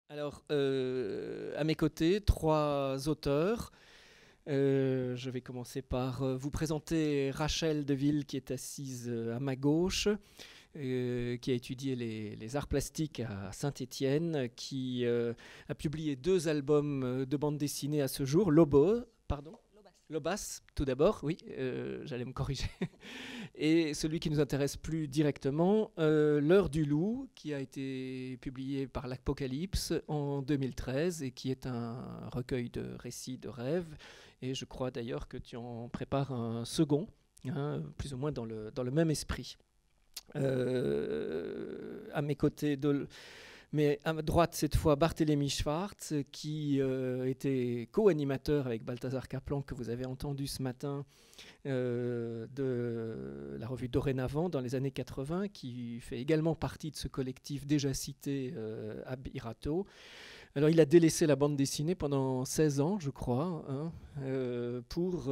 Alors, à mes côtés, trois auteurs. Je vais commencer par vous présenter Rachel Deville, qui est assise à ma gauche, qui a étudié les arts plastiques à Saint-Étienne, qui a publié 2 albums de bande dessinée à ce jour. Pardon, Lobas, tout d'abord, oui, j'allais me corriger. Et celui qui nous intéresse plus directement, L'heure du loup, qui a été publié par l'Apocalypse en 2013 et qui est un recueil de récits de rêves. Et je crois d'ailleurs que tu en prépares un second, hein, plus ou moins dans le même esprit. À mes côtés, mais à ma droite cette fois, Barthélemy Schwartz, qui était co-animateur avec Balthazar Kaplan, que vous avez entendu ce matin, de la revue Dorénavant dans les années 80, qui fait également partie de ce collectif déjà cité à Birato. Alors il a délaissé la bande dessinée pendant 16 ans, je crois, hein, pour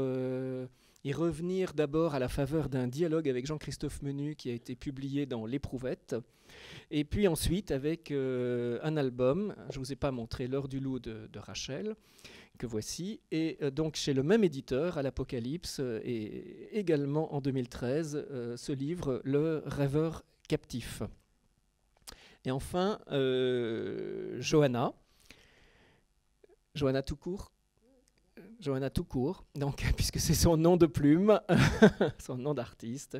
y revenir d'abord à la faveur d'un dialogue avec Jean-Christophe Menu qui a été publié dans L'Éprouvette, et puis ensuite avec un album, je ne vous ai pas montré L'heure du loup de Rachel, que voici, et donc chez le même éditeur, à l'Apocalypse, et également en 2013, ce livre, Le rêveur captif. Et enfin, Johanna tout court, Johanna tout court, donc, puisque c'est son nom de plume, son nom d'artiste,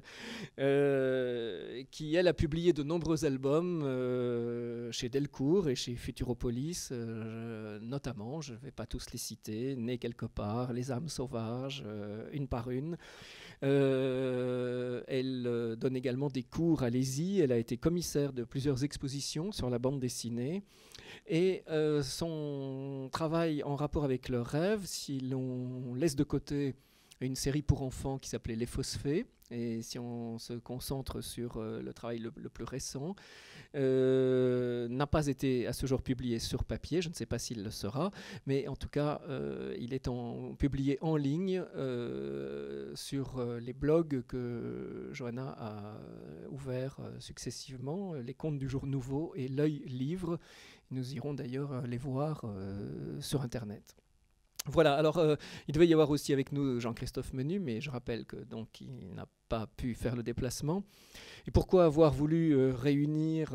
qui elle a publié de nombreux albums chez Delcourt et chez Futuropolis, notamment, je ne vais pas tous les citer, Né quelque part, Les âmes sauvages, une par une. Elle donne également des cours à l'ESI, elle a été commissaire de plusieurs expositions sur la bande dessinée. Et son travail en rapport avec le rêve, si l'on laisse de côté une série pour enfants qui s'appelait Les Phosphés, et si on se concentre sur le travail le plus récent, n'a pas été à ce jour publié sur papier, je ne sais pas s'il le sera, mais en tout cas, il est publié en ligne sur les blogs que Johanna a ouverts successivement, Les Contes du Jour Nouveau et L'Œil Livre. Nous irons d'ailleurs les voir sur Internet. Voilà, alors il devait y avoir aussi avec nous Jean-Christophe Menu, mais je rappelle que donc il n'a pas pu faire le déplacement. Et pourquoi avoir voulu réunir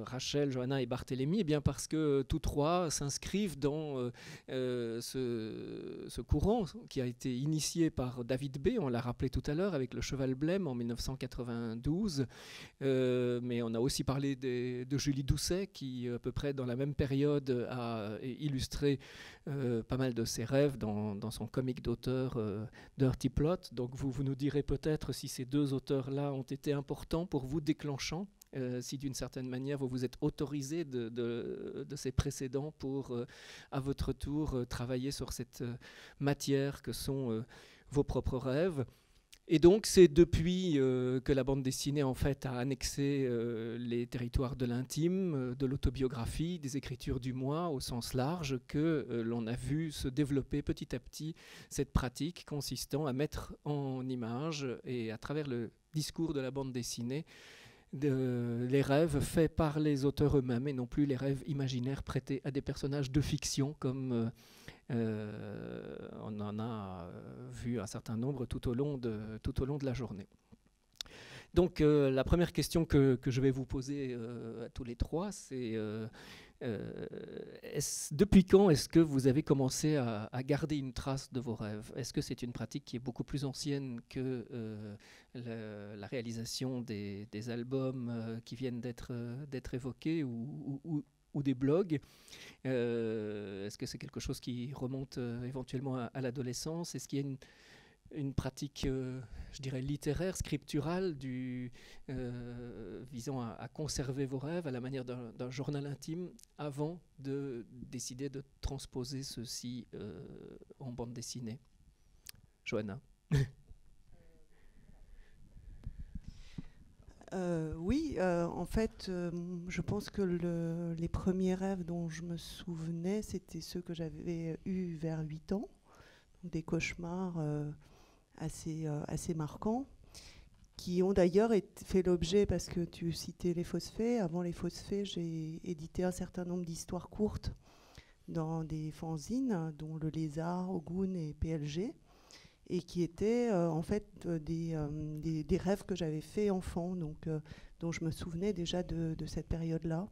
Rachel, Johanna et Barthélemy? Eh bien parce que tous trois s'inscrivent dans ce courant qui a été initié par David B., on l'a rappelé tout à l'heure, avec Le Cheval Blême en 1992. Mais on a aussi parlé de Julie Doucet, qui à peu près dans la même période a illustré pas mal de ses rêves dans son comic d'auteur Dirty Plot. Donc vous nous direz peut-être si ces deux auteurs-là ont été importants pour vous, déclenchant, si d'une certaine manière vous vous êtes autorisé de ces précédents pour à votre tour travailler sur cette matière que sont vos propres rêves. Et donc c'est depuis que la bande dessinée en fait a annexé les territoires de l'intime, de l'autobiographie, des écritures du moi au sens large, que l'on a vu se développer petit à petit cette pratique consistant à mettre en image et à travers le discours de la bande dessinée les rêves faits par les auteurs eux-mêmes et non plus les rêves imaginaires prêtés à des personnages de fiction comme on en a vu un certain nombre tout au long de la journée. Donc la première question que je vais vous poser à tous les trois, c'est depuis quand est-ce que vous avez commencé à garder une trace de vos rêves? Est-ce que c'est une pratique qui est beaucoup plus ancienne que la réalisation des albums qui viennent d'être évoqués ou des blogs? Est-ce que c'est quelque chose qui remonte éventuellement à l'adolescence? Est-ce qu'il y a une pratique, je dirais, littéraire, scripturale, visant à conserver vos rêves à la manière d'un journal intime avant de décider de transposer ceci en bande dessinée? Johanna. Oui, en fait, je pense que les premiers rêves dont je me souvenais, c'était ceux que j'avais eus vers 8 ans, donc des cauchemars assez marquants, qui ont d'ailleurs fait l'objet, parce que tu citais les Fausses-Fées, avant les Fausses-Fées, j'ai édité un certain nombre d'histoires courtes dans des fanzines, dont Le Lézard, Ogun et PLG, et qui étaient en fait des rêves que j'avais faits enfant, donc, dont je me souvenais déjà de cette période-là.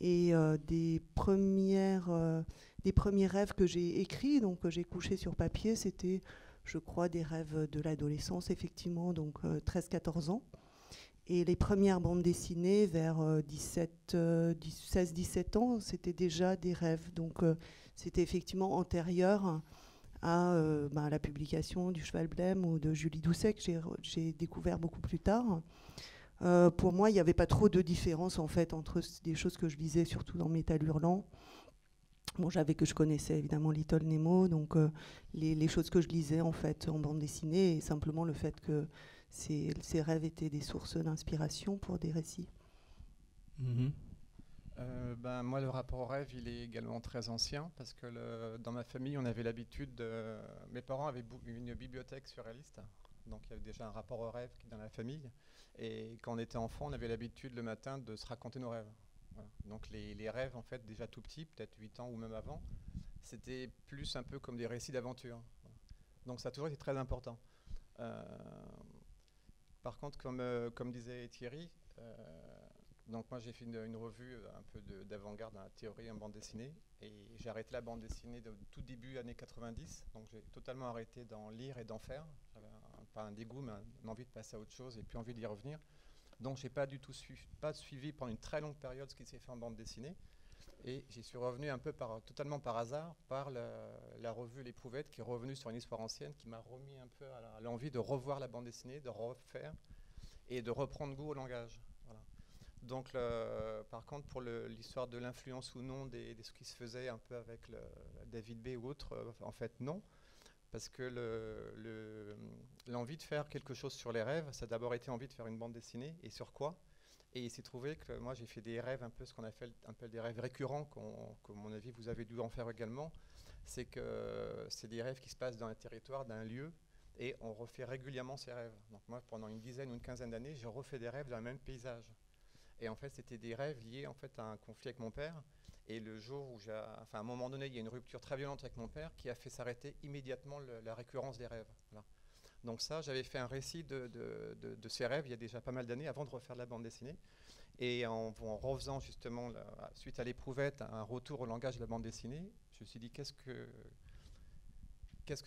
Et des premiers rêves que j'ai écrits, donc que j'ai couchés sur papier, c'était, je crois, des rêves de l'adolescence, effectivement, donc 13-14 ans. Et les premières bandes dessinées, vers 16-17 ans, c'était déjà des rêves. Donc c'était effectivement antérieur à la publication du Cheval Blême ou de Julie Doucet, que j'ai découvert beaucoup plus tard. Pour moi, il n'y avait pas trop de différence en fait entre des choses que je lisais, surtout dans Métal Hurlant. Bon, je connaissais évidemment Little Nemo, donc les choses que je lisais en fait en bande dessinée, et simplement le fait que ces rêves étaient des sources d'inspiration pour des récits. Moi, le rapport au rêve, il est également très ancien, parce que dans ma famille, on avait l'habitude mes parents avaient une bibliothèque surréaliste, donc il y avait déjà un rapport au rêve dans la famille. Et quand on était enfant, on avait l'habitude le matin de se raconter nos rêves. Voilà. Donc les rêves, en fait, déjà tout petits, peut-être 8 ans ou même avant, c'était plus un peu comme des récits d'aventure. Voilà. Donc ça a toujours été très important. Par contre, comme disait Thierry, donc moi j'ai fait une revue un peu d'avant-garde dans la théorie en bande dessinée, et j'ai arrêté la bande dessinée de tout début années 90, donc j'ai totalement arrêté d'en lire et d'en faire. J'avais pas un dégoût, mais une envie de passer à autre chose et puis envie d'y revenir. Donc j'ai pas du tout suivi pendant une très longue période ce qui s'est fait en bande dessinée, et j'y suis revenu un peu totalement par hasard par la revue L'Éprouvette, qui est revenue sur une histoire ancienne, qui m'a remis un peu à l'envie de revoir la bande dessinée, de refaire et de reprendre goût au langage. Voilà. Donc, par contre, pour l'histoire de l'influence ou non de ce qui se faisait un peu avec David B. ou autre, en fait, non. Parce que l'envie de faire quelque chose sur les rêves, ça a d'abord été envie de faire une bande dessinée, et sur quoi? Et il s'est trouvé que moi, j'ai fait des rêves, un peu ce qu'on appelle des rêves récurrents, qu'à mon avis, vous avez dû en faire également. C'est que c'est des rêves qui se passent dans un territoire, d'un lieu, et on refait régulièrement ces rêves. Donc moi, pendant une dizaine ou une quinzaine d'années, j'ai refait des rêves dans le même paysage. Et en fait, c'était des rêves liés en fait, à un conflit avec mon père. Et le jour où à un moment donné, il y a une rupture très violente avec mon père qui a fait s'arrêter immédiatement la récurrence des rêves. Voilà. Donc ça, j'avais fait un récit de ces rêves il y a déjà pas mal d'années avant de refaire de la bande dessinée. Et en refaisant justement, suite à l'Éprouvette, un retour au langage de la bande dessinée, je me suis dit qu'est-ce que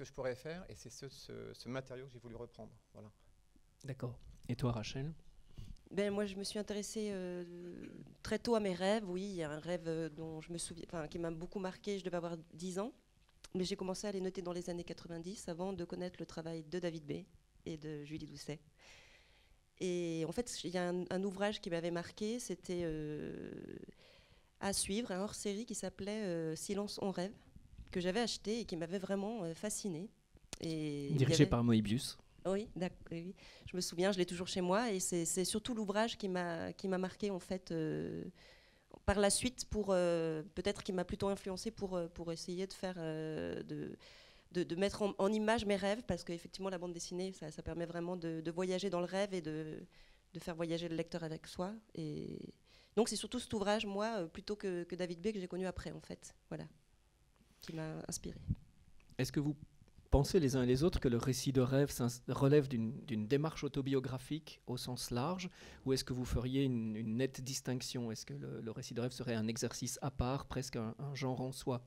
je pourrais faire? Et c'est ce matériau que j'ai voulu reprendre. Voilà. D'accord. Et toi, Rachel? Moi, je me suis intéressée très tôt à mes rêves. Oui, il y a un rêve dont je me souviens, qui m'a beaucoup marqué. Je devais avoir 10 ans. Mais j'ai commencé à les noter dans les années 90 avant de connaître le travail de David B. et de Julie Doucet. Et en fait, il y a un ouvrage qui m'avait marqué. C'était à suivre, un hors-série qui s'appelait Silence, on rêve, que j'avais acheté et qui m'avait vraiment fascinée. Dirigé par Moebius. Oui, oui, je me souviens, je l'ai toujours chez moi, et c'est surtout l'ouvrage qui m'a marqué en fait par la suite, peut-être qui m'a plutôt influencé pour essayer de faire de mettre en image mes rêves, parce qu'effectivement la bande dessinée ça permet vraiment de voyager dans le rêve et de faire voyager le lecteur avec soi. Et donc c'est surtout cet ouvrage, moi, plutôt que David B, que j'ai connu après en fait, voilà, qui m'a inspiré. Est-ce que vous pensez les uns et les autres que le récit de rêve relève d'une démarche autobiographique au sens large, ou est-ce que vous feriez une nette distinction? Est-ce que le récit de rêve serait un exercice à part, presque un genre en soi?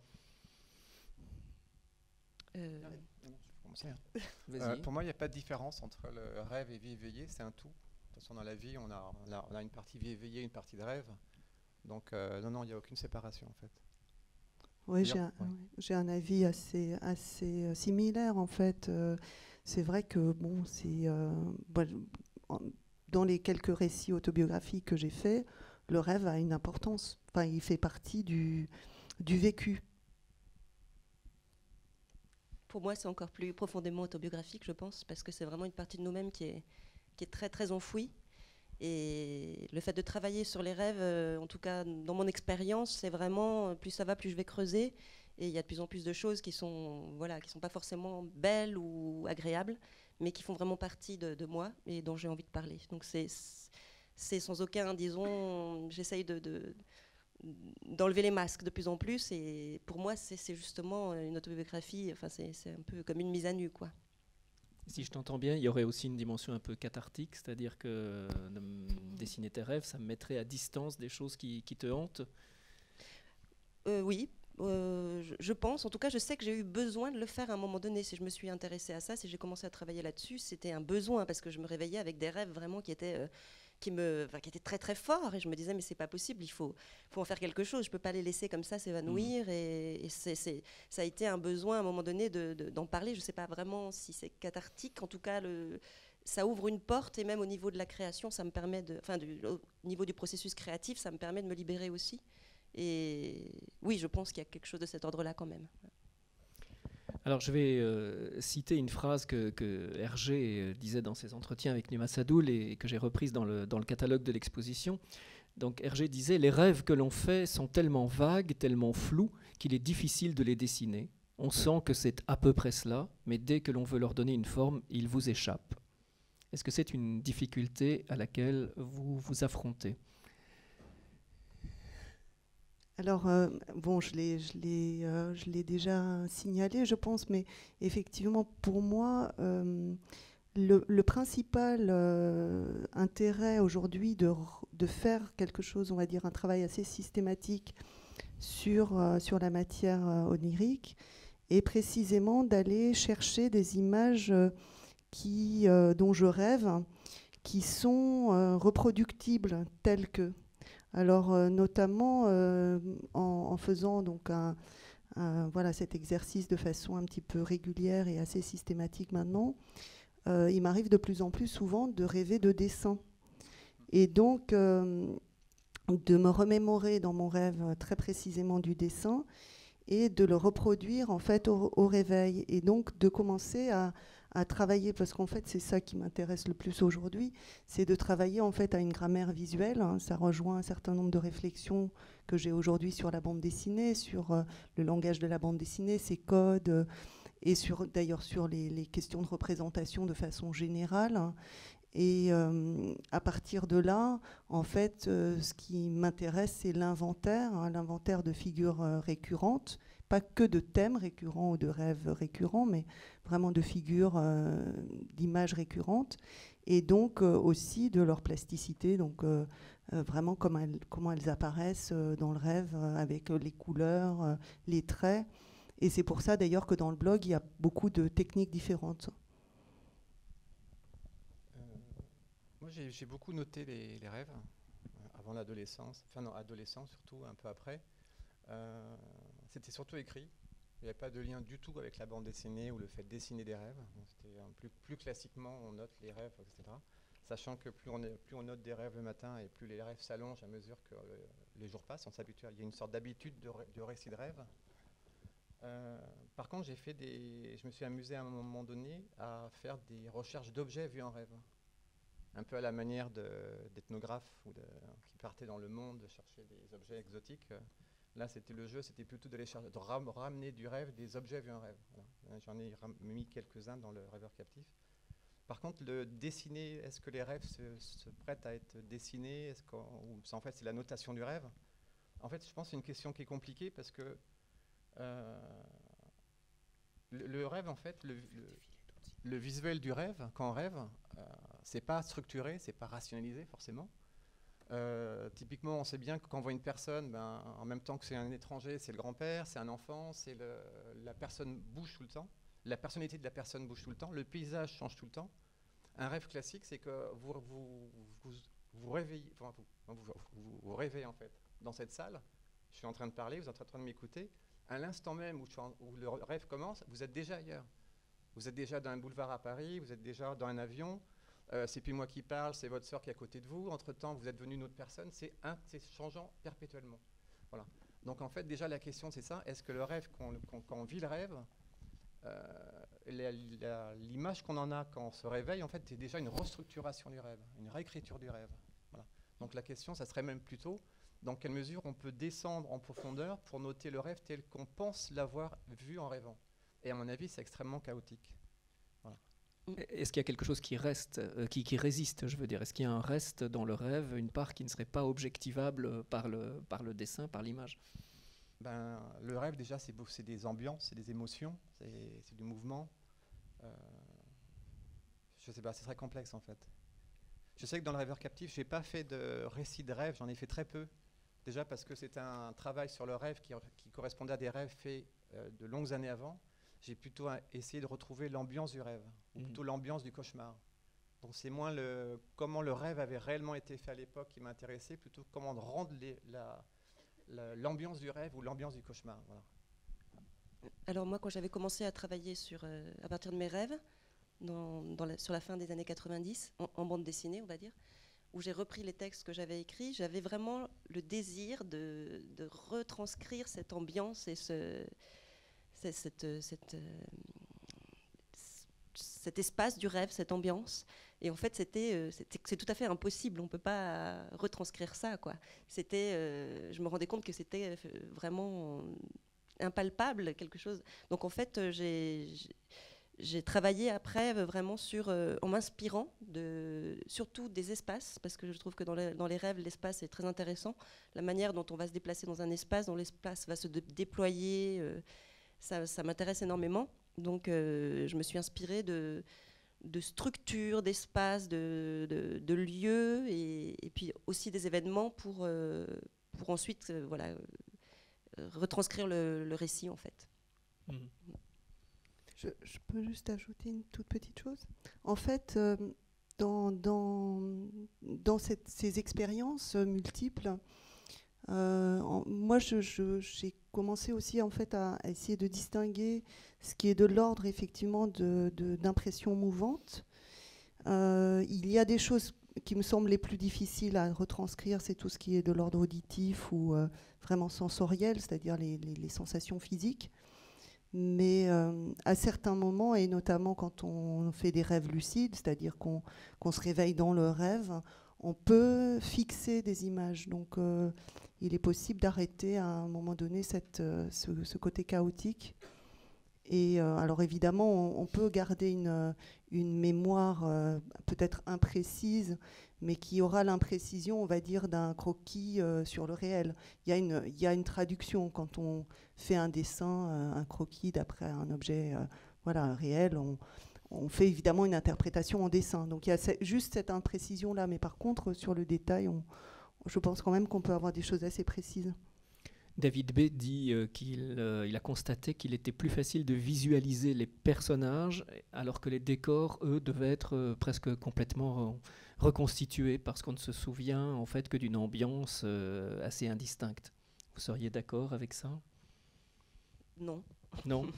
Pour moi, il n'y a pas de différence entre le rêve et vie éveillée, c'est un tout. De toute façon, dans la vie, on a une partie vie éveillée, une partie de rêve. Donc, non, il n'y a aucune séparation en fait. Oui, j'ai un avis assez similaire en fait. C'est vrai que dans les quelques récits autobiographiques que j'ai faits, le rêve a une importance. Enfin, il fait partie du vécu. Pour moi, c'est encore plus profondément autobiographique, je pense, parce que c'est vraiment une partie de nous-mêmes qui est très très enfouie. Et le fait de travailler sur les rêves, en tout cas dans mon expérience, c'est vraiment, plus ça va, plus je vais creuser. Et il y a de plus en plus de choses qui sont pas forcément belles ou agréables, mais qui font vraiment partie de moi et dont j'ai envie de parler. Donc c'est sans aucun, disons, j'essaye d'enlever les masques de plus en plus, et pour moi c'est justement une autobiographie, enfin c'est un peu comme une mise à nu, quoi. Si je t'entends bien, il y aurait aussi une dimension un peu cathartique, c'est-à-dire que dessiner tes rêves, ça me mettrait à distance des choses qui te hantent. Oui, je pense. En tout cas, je sais que j'ai eu besoin de le faire à un moment donné. Si je me suis intéressée à ça, si j'ai commencé à travailler là-dessus, c'était un besoin, parce que je me réveillais avec des rêves vraiment qui étaient très très forts, et je me disais mais c'est pas possible, il faut en faire quelque chose. Je peux pas les laisser comme ça s'évanouir. Et ça a été un besoin à un moment donné d'en parler. Je sais pas vraiment si c'est cathartique. En tout cas, ça ouvre une porte, et même au niveau de la création, ça me permet au niveau du processus créatif, ça me permet de me libérer aussi. Et oui, je pense qu'il y a quelque chose de cet ordre-là quand même. Alors je vais citer une phrase que Hergé disait dans ses entretiens avec Numa Sadoul et que j'ai reprise dans le catalogue de l'exposition. Donc Hergé disait « Les rêves que l'on fait sont tellement vagues, tellement flous, qu'il est difficile de les dessiner. On sent que c'est à peu près cela, mais dès que l'on veut leur donner une forme, ils vous échappent. » Est-ce que c'est une difficulté à laquelle vous vous affrontez ? Alors, bon, je l'ai déjà signalé, je pense, mais effectivement, pour moi, le principal intérêt aujourd'hui de faire quelque chose, on va dire un travail assez systématique sur la matière onirique, est précisément d'aller chercher des images dont je rêve, qui sont reproductibles telles que. Alors, notamment en faisant donc voilà, cet exercice de façon un petit peu régulière et assez systématique maintenant, il m'arrive de plus en plus souvent de rêver de dessin. Et donc, de me remémorer dans mon rêve très précisément du dessin et de le reproduire en fait au réveil. Et donc, de commencer à travailler, parce qu'en fait c'est ça qui m'intéresse le plus aujourd'hui, c'est de travailler en fait à une grammaire visuelle. Ça rejoint un certain nombre de réflexions que j'ai aujourd'hui sur la bande dessinée, sur le langage de la bande dessinée, ses codes, et d'ailleurs sur les questions de représentation de façon générale. Et à partir de là, en fait, ce qui m'intéresse, c'est l'inventaire de figures récurrentes, pas que de thèmes récurrents ou de rêves récurrents, mais vraiment de figures, d'images récurrentes, et donc aussi de leur plasticité, donc vraiment comment elles apparaissent dans le rêve, avec les couleurs, les traits. Et c'est pour ça d'ailleurs que dans le blog, il y a beaucoup de techniques différentes. Moi, j'ai beaucoup noté les rêves avant l'adolescence, enfin non, adolescence surtout, un peu après. C'était surtout écrit. Il n'y avait pas de lien du tout avec la bande dessinée ou le fait de dessiner des rêves. C'était plus classiquement, on note les rêves, etc. Sachant que plus on note des rêves le matin et plus les rêves s'allongent à mesure que les jours passent, on s'habitue. Il y a une sorte d'habitude de récit de rêve. Par contre, je me suis amusé à un moment donné à faire des recherches d'objets vus en rêve. Un peu à la manière d'ethnographes qui partaient dans le monde chercher des objets exotiques. Là, c'était le jeu, c'était plutôt d'aller ramener du rêve des objets vus en rêve. Voilà. J'en ai mis quelques-uns dans le rêveur captif. Par contre, le dessiner, est-ce que les rêves se prêtent à être dessinés, en fait, c'est la notation du rêve? En fait, je pense que c'est une question qui est compliquée parce que le rêve, en fait, le visuel du rêve, quand on rêve, c'est pas structuré, c'est pas rationalisé forcément. Typiquement, on sait bien que quand on voit une personne, en même temps que c'est un étranger, c'est le grand-père, c'est un enfant, la personne bouge tout le temps, la personnalité de la personne bouge tout le temps, le paysage change tout le temps. Un rêve classique, c'est que vous réveillez, enfin, vous rêvez en fait dans cette salle. Je suis en train de parler, vous êtes en train de m'écouter. À l'instant même où le rêve commence, vous êtes déjà ailleurs. Vous êtes déjà dans un boulevard à Paris, vous êtes déjà dans un avion. C'est plus moi qui parle, c'est votre sœur qui est à côté de vous. Entre-temps, vous êtes devenu une autre personne. C'est changeant perpétuellement. Voilà. Donc en fait, déjà la question c'est ça. Est-ce que le rêve, quand on vit le rêve, l'image qu'on en a quand on se réveille, en fait, c'est déjà une restructuration du rêve, une réécriture du rêve. Voilà. Donc la question, ça serait même plutôt dans quelle mesure on peut descendre en profondeur pour noter le rêve tel qu'on pense l'avoir vu en rêvant. Et à mon avis, c'est extrêmement chaotique. Voilà. Est-ce qu'il y a quelque chose qui reste, qui résiste, je veux dire? Est-ce qu'il y a un reste dans le rêve, une part qui ne serait pas objectivable par le dessin, par l'image? Le rêve, déjà, c'est des ambiances, c'est des émotions, c'est du mouvement. Je ne sais pas, c'est très complexe en fait. Je sais que dans le rêveur captif, je n'ai pas fait de récit de rêve, j'en ai fait très peu. Déjà parce que c'était un travail sur le rêve qui correspondait à des rêves faits de longues années avant. J'ai plutôt essayé de retrouver l'ambiance du rêve, ou plutôt l'ambiance du cauchemar. Donc c'est moins comment le rêve avait réellement été fait à l'époque qui m'intéressait, plutôt comment rendre l'ambiance du rêve ou l'ambiance du cauchemar. Voilà. Alors moi, quand j'avais commencé à travailler à partir de mes rêves, sur la fin des années 90, en bande dessinée, on va dire, où j'ai repris les textes que j'avais écrits, j'avais vraiment le désir de retranscrire cette ambiance et cet espace du rêve, cette ambiance. Et en fait, c'est tout à fait impossible. On ne peut pas retranscrire ça, quoi. Je me rendais compte que c'était vraiment impalpable, quelque chose. Donc en fait, j'ai travaillé après vraiment en m'inspirant surtout des espaces, parce que je trouve que dans les rêves, l'espace est très intéressant. La manière dont on va se déplacer dans un espace, dont l'espace va se déployer, ça m'intéresse énormément. Donc je me suis inspirée de structures, d'espaces, de lieux, et puis aussi des événements pour ensuite retranscrire le récit en fait. Je peux juste ajouter une toute petite chose. En fait, dans ces expériences multiples, moi, j'ai commencé aussi en fait à essayer de distinguer ce qui est de l'ordre effectivement d'impressions mouvantes. Il y a des choses qui me semblent les plus difficiles à retranscrire, c'est tout ce qui est de l'ordre auditif ou vraiment sensoriel, c'est-à-dire les sensations physiques. Mais à certains moments, et notamment quand on fait des rêves lucides, c'est-à-dire qu'on se réveille dans le rêve, on peut fixer des images. Donc il est possible d'arrêter à un moment donné ce côté chaotique. Et alors évidemment, on peut garder une mémoire peut-être imprécise, mais qui aura l'imprécision, on va dire, d'un croquis sur le réel. Il y a une traduction quand on fait un dessin, un croquis d'après un objet réel. On fait évidemment une interprétation en dessin. Donc il y a juste cette imprécision-là. Mais par contre, sur le détail, je pense quand même qu'on peut avoir des choses assez précises. David B. dit qu'il a constaté qu'il était plus facile de visualiser les personnages, alors que les décors, eux, devaient être presque complètement reconstitués, parce qu'on ne se souvient en fait que d'une ambiance assez indistincte. Vous seriez d'accord avec ça? Non. Non.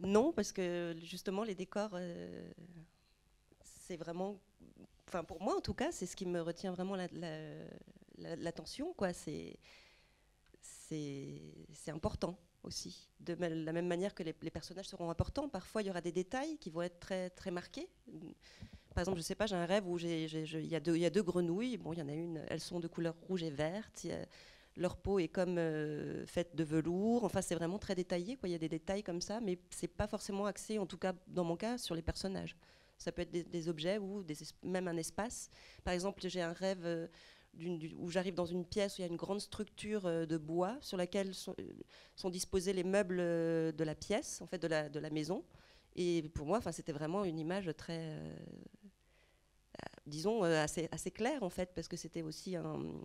Non, parce que justement, les décors, c'est vraiment... Enfin, pour moi, en tout cas, c'est ce qui me retient vraiment l'attention, quoi. C'est important aussi. De la même manière que les personnages seront importants, parfois, il y aura des détails qui vont être très, très marqués. Par exemple, je sais pas, j'ai un rêve où il y a deux grenouilles. Bon, il y en a une, elles sont de couleur rouge et verte. Leur peau est comme faite de velours. Enfin, c'est vraiment très détaillé, quoi. Il y a des détails comme ça, mais c'est pas forcément axé, en tout cas dans mon cas, sur les personnages. Ça peut être des objets ou même un espace. Par exemple, j'ai un rêve où j'arrive dans une pièce où il y a une grande structure de bois sur laquelle sont disposés les meubles de la pièce, en fait, de la maison. Et pour moi, c'était vraiment une image très, disons, assez claire, en fait, parce que c'était aussi une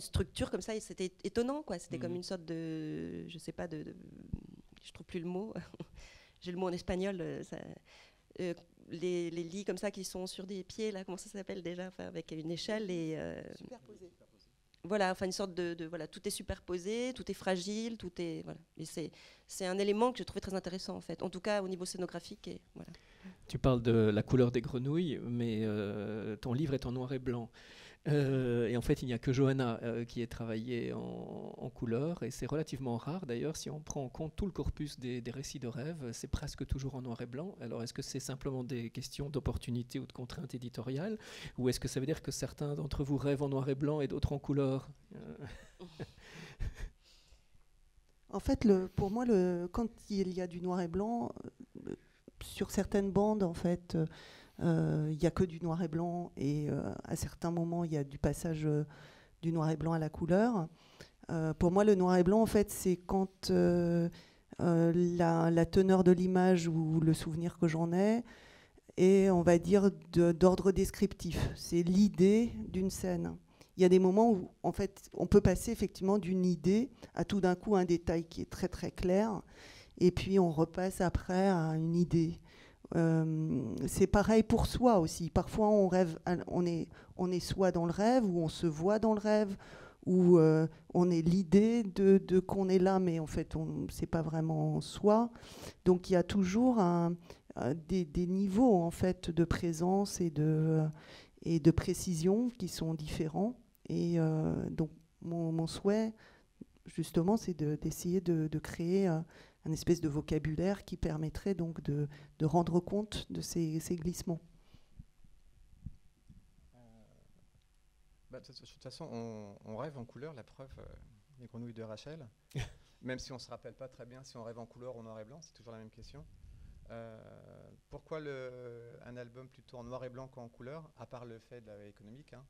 structure comme ça, et c'était étonnant, quoi. C'était comme une sorte de, je sais pas, je trouve plus le mot. J'ai le mot en espagnol. Les lits comme ça qui sont sur des pieds, là, comment ça s'appelle déjà, avec une échelle et superposé. Voilà, une sorte de voilà, tout est superposé, tout est fragile, tout est voilà. Et c'est un élément que je trouvais très intéressant en fait. En tout cas au niveau scénographique et voilà. Tu parles de la couleur des grenouilles, mais ton livre est en noir et blanc. Et en fait, il n'y a que Johanna qui ait travaillé en couleur, et c'est relativement rare d'ailleurs. Si on prend en compte tout le corpus des récits de rêve, c'est presque toujours en noir et blanc. Alors, est-ce que c'est simplement des questions d'opportunité ou de contraintes éditoriales, ou est-ce que ça veut dire que certains d'entre vous rêvent en noir et blanc et d'autres en couleur? En fait, pour moi, quand il y a du noir et blanc, sur certaines bandes, en fait, il n'y a que du noir et blanc, et à certains moments, il y a du passage du noir et blanc à la couleur. Pour moi, le noir et blanc, en fait, c'est quand la teneur de l'image ou le souvenir que j'en ai est, on va dire, d'ordre descriptif. C'est l'idée d'une scène. Il y a des moments où, en fait, on peut passer effectivement d'une idée à tout d'un coup un détail qui est très très clair, et puis on repasse après à une idée. C'est pareil pour soi aussi. Parfois, on rêve, on est soit dans le rêve, ou on se voit dans le rêve, ou on est l'idée de qu'on est là, mais en fait, c'est pas vraiment soi. Donc, il y a toujours des niveaux en fait de présence et de précision qui sont différents. Et donc, mon souhait, justement, c'est d'essayer de créer un espèce de vocabulaire qui permettrait donc de rendre compte de ces glissements. De toute façon, on rêve en couleur, la preuve, les grenouilles de Rachel. Même si on ne se rappelle pas très bien si on rêve en couleur ou en noir et blanc, c'est toujours la même question. Pourquoi un album plutôt en noir et blanc qu'en couleur, à part le fait de la veille économique, hein.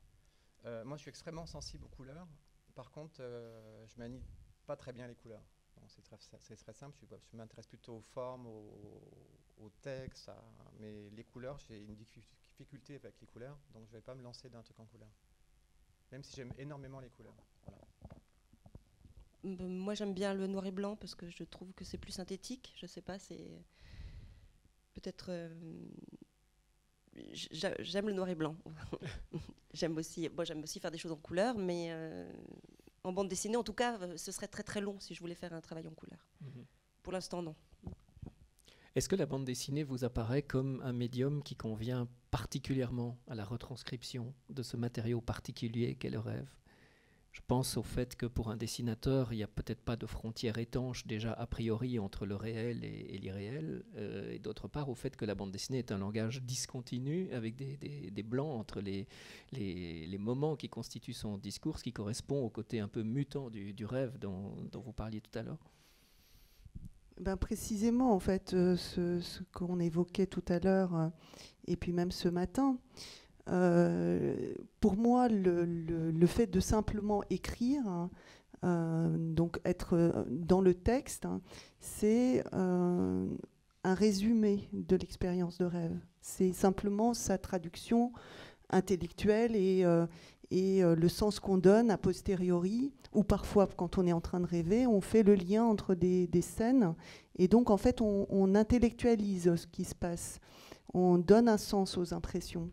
Moi, je suis extrêmement sensible aux couleurs. Par contre, je manie pas très bien les couleurs. C'est très simple. Je m'intéresse plutôt aux formes, au texte. Mais les couleurs, j'ai une difficulté avec les couleurs. Donc, je ne vais pas me lancer d'un truc en couleur. Même si j'aime énormément les couleurs. Voilà. Moi, j'aime bien le noir et blanc parce que je trouve que c'est plus synthétique. Je ne sais pas, c'est peut-être... J'aime le noir et blanc. j'aime aussi faire des choses en couleur, mais en bande dessinée, en tout cas, ce serait très très long si je voulais faire un travail en couleur. Pour l'instant, non. Est-ce que la bande dessinée vous apparaît comme un médium qui convient particulièrement à la retranscription de ce matériau particulier qu'est le rêve ? Je pense au fait que pour un dessinateur, il n'y a peut-être pas de frontière étanche déjà a priori entre le réel et l'irréel, et d'autre part au fait que la bande dessinée est un langage discontinu avec des blancs entre les moments qui constituent son discours, ce qui correspond au côté un peu mutant du rêve dont vous parliez tout à l'heure. Précisément, en fait, ce qu'on évoquait tout à l'heure, et puis même ce matin, pour moi, le fait de simplement écrire, donc être dans le texte, c'est un résumé de l'expérience de rêve. C'est simplement sa traduction intellectuelle et le sens qu'on donne a posteriori, ou parfois quand on est en train de rêver, on fait le lien entre des scènes, et donc en fait on intellectualise ce qui se passe, on donne un sens aux impressions,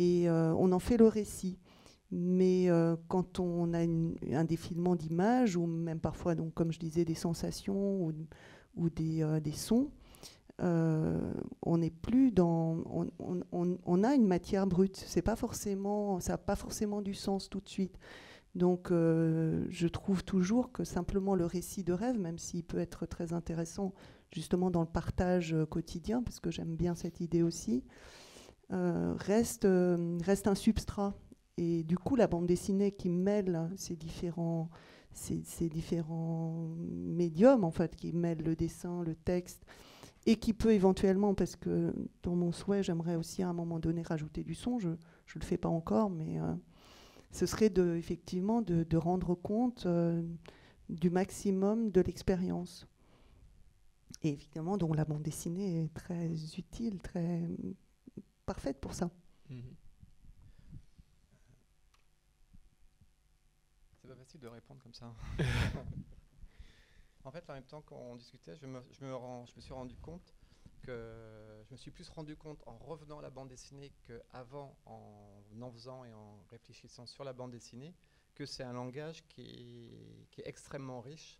et on en fait le récit. Mais quand on a un défilement d'images, ou même parfois, donc, comme je disais, des sensations ou des sons, on n'est plus dans... On a une matière brute. Ça n'a pas forcément du sens tout de suite. Donc je trouve toujours que simplement le récit de rêve, même s'il peut être très intéressant justement dans le partage quotidien, parce que j'aime bien cette idée aussi, reste un substrat. Et du coup, la bande dessinée qui mêle ces différents médiums, en fait, qui mêlent le dessin, le texte, et qui peut éventuellement, parce que dans mon souhait, j'aimerais aussi à un moment donné rajouter du son, je ne le fais pas encore, mais ce serait effectivement de rendre compte du maximum de l'expérience. Et évidemment, donc, la bande dessinée est très utile, très parfaite pour ça. C'est pas facile de répondre comme ça. En fait, en même temps qu'on discutait, je me suis rendu compte que je me suis plus rendu compte en revenant à la bande dessinée qu'avant, en faisant et en réfléchissant sur la bande dessinée, que c'est un langage qui est extrêmement riche,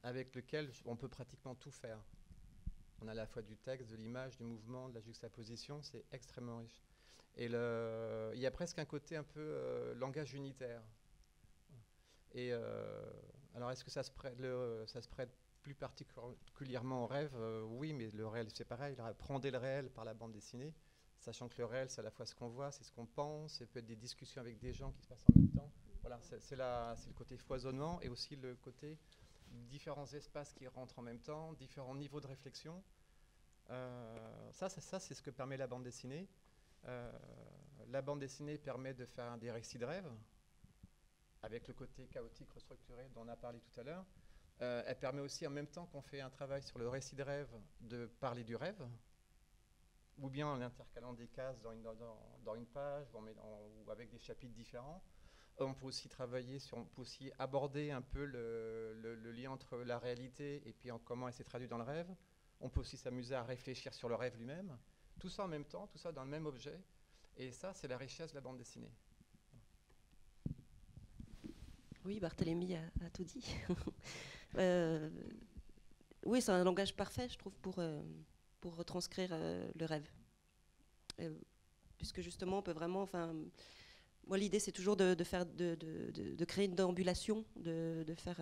avec lequel on peut pratiquement tout faire. On a à la fois du texte, de l'image, du mouvement, de la juxtaposition, c'est extrêmement riche. Et il y a presque un côté un peu langage unitaire. Et alors, est-ce que ça se prête plus particulièrement au rêve? Oui, mais le réel, c'est pareil. Prendez le réel par la bande dessinée, sachant que le réel, c'est à la fois ce qu'on voit, c'est ce qu'on pense, ça peut être des discussions avec des gens qui se passent en même temps. Voilà, c'est le côté foisonnement et aussi le côté différents espaces qui rentrent en même temps, différents niveaux de réflexion. Ça, c'est ce que permet la bande dessinée. La bande dessinée permet de faire des récits de rêve, avec le côté chaotique restructuré dont on a parlé tout à l'heure. Elle permet aussi, en même temps qu'on fait un travail sur le récit de rêve, de parler du rêve, ou bien en intercalant des cases dans une page, ou avec des chapitres différents. On peut aussi on peut aussi aborder un peu le lien entre la réalité et puis comment elle s'est traduite dans le rêve. On peut aussi s'amuser à réfléchir sur le rêve lui-même. Tout ça en même temps, tout ça dans le même objet. Et ça, c'est la richesse de la bande dessinée. Oui, Barthélemy a tout dit. Oui, c'est un langage parfait, je trouve, pour retranscrire le rêve. Puisque justement, on peut vraiment... Moi, l'idée, c'est toujours de créer une déambulation, de faire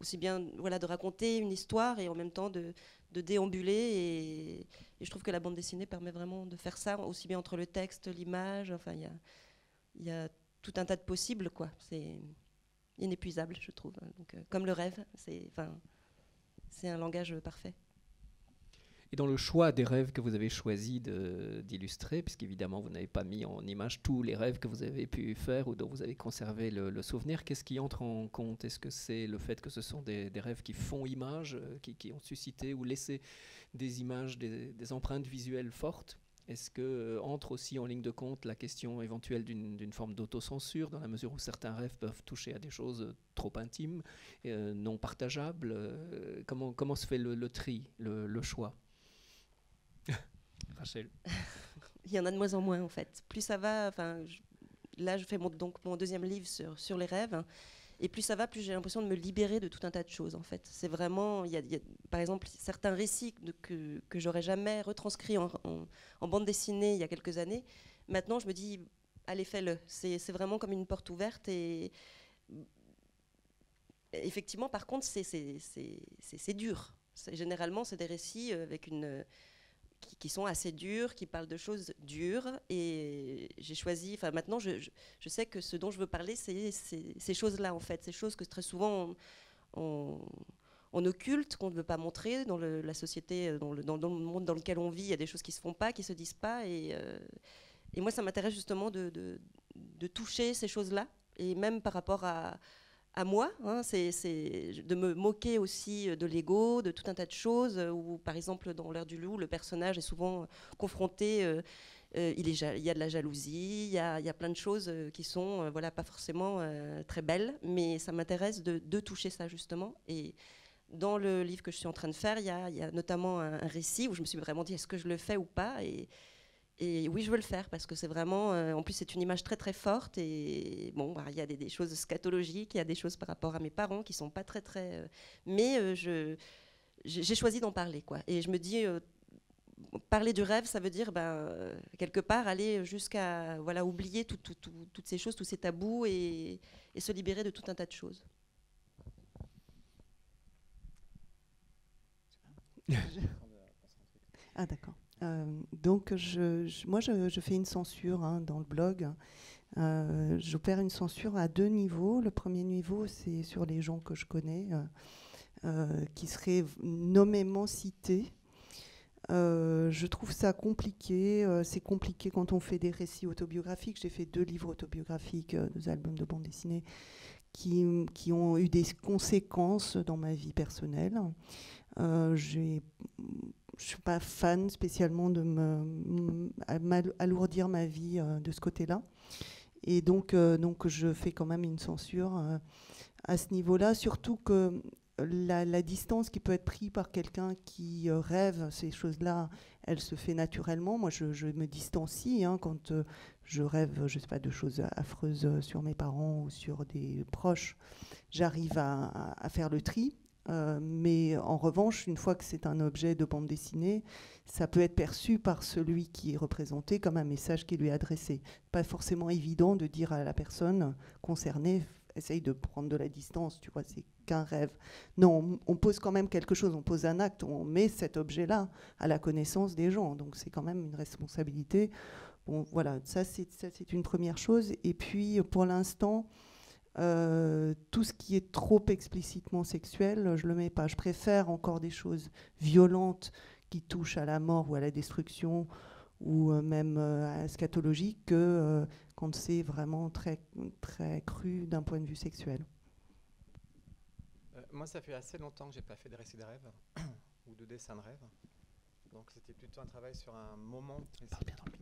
aussi bien de raconter une histoire et en même temps de déambuler. Et je trouve que la bande dessinée permet vraiment de faire ça, aussi bien entre le texte, l'image. Enfin, il y a tout un tas de possibles, quoi. C'est inépuisable, je trouve. Donc, comme le rêve, c'est un langage parfait. Et dans le choix des rêves que vous avez choisi d'illustrer, puisqu'évidemment vous n'avez pas mis en image tous les rêves que vous avez pu faire ou dont vous avez conservé le souvenir, qu'est-ce qui entre en compte? Est-ce que c'est le fait que ce sont des rêves qui font image, qui ont suscité ou laissé des images, des empreintes visuelles fortes? Est-ce que entre aussi en ligne de compte la question éventuelle d'une forme d'autocensure, dans la mesure où certains rêves peuvent toucher à des choses trop intimes, non partageables? Comment se fait le tri, le choix? Rachel. Il y en a de moins en moins, en fait. Plus ça va, là je fais mon deuxième livre sur les rêves, hein, et plus ça va, plus j'ai l'impression de me libérer de tout un tas de choses, en fait. C'est vraiment, il y a, par exemple, certains récits que j'aurais jamais retranscrits en bande dessinée il y a quelques années. Maintenant, je me dis, allez, fais-le. C'est vraiment comme une porte ouverte. Et effectivement, par contre, c'est dur. Généralement, c'est des récits avec qui sont assez durs, qui parlent de choses dures, et j'ai choisi, maintenant je sais que ce dont je veux parler, c'est ces choses-là, en fait, ces choses que très souvent on occulte, qu'on ne veut pas montrer dans la société, dans le monde dans lequel on vit. Il y a des choses qui se font pas, qui se disent pas, et moi ça m'intéresse justement de toucher ces choses-là, et même par rapport à moi, hein, c'est de me moquer aussi de l'ego, de tout un tas de choses, où par exemple dans L'heure du loup, le personnage est souvent confronté, il y a de la jalousie, il y a plein de choses qui sont pas forcément très belles, mais ça m'intéresse de toucher ça justement. Et dans le livre que je suis en train de faire, il y a notamment un récit où je me suis vraiment dit, est-ce que je le fais ou pas? Et oui, je veux le faire parce que c'est vraiment... en plus, c'est une image très, très forte. Et bon, il y a des choses scatologiques, il y a des choses par rapport à mes parents qui ne sont pas très, très... mais j'ai choisi d'en parler, quoi. Et je me dis, parler du rêve, ça veut dire, quelque part, aller jusqu'à oublier toutes ces choses, tous ces tabous et se libérer de tout un tas de choses. Ah, d'accord. Donc, moi, je fais une censure dans le blog. J'opère une censure à 2 niveaux. Le premier niveau, c'est sur les gens que je connais, qui seraient nommément cités. Je trouve ça compliqué. C'est compliqué quand on fait des récits autobiographiques. J'ai fait 2 livres autobiographiques, 2 albums de bande dessinée, qui ont eu des conséquences dans ma vie personnelle. Je ne suis pas fan spécialement de alourdir ma vie de ce côté-là. Et donc je fais quand même une censure à ce niveau-là, surtout que la distance qui peut être prise par quelqu'un qui rêve ces choses-là, elle se fait naturellement. Moi, je me distancie quand je rêve, je sais pas, de choses affreuses sur mes parents ou sur des proches. J'arrive à faire le tri. Mais en revanche, une fois que c'est un objet de bande dessinée, ça peut être perçu par celui qui est représenté comme un message qui lui est adressé. Pas forcément évident de dire à la personne concernée, essaye de prendre de la distance, tu vois, c'est qu'un rêve. Non, on pose quand même quelque chose, on pose un acte, on met cet objet-là à la connaissance des gens, donc c'est quand même une responsabilité. Bon, voilà, ça c'est une première chose. Et puis, pour l'instant, Tout ce qui est trop explicitement sexuel, je le mets pas. Je préfère encore des choses violentes qui touchent à la mort ou à la destruction ou même scatologique que quand c'est vraiment très, très cru d'un point de vue sexuel. Moi, ça fait assez longtemps que j'ai pas fait de récit de rêve ou de dessin de rêve. Donc, c'était plutôt un travail sur un moment.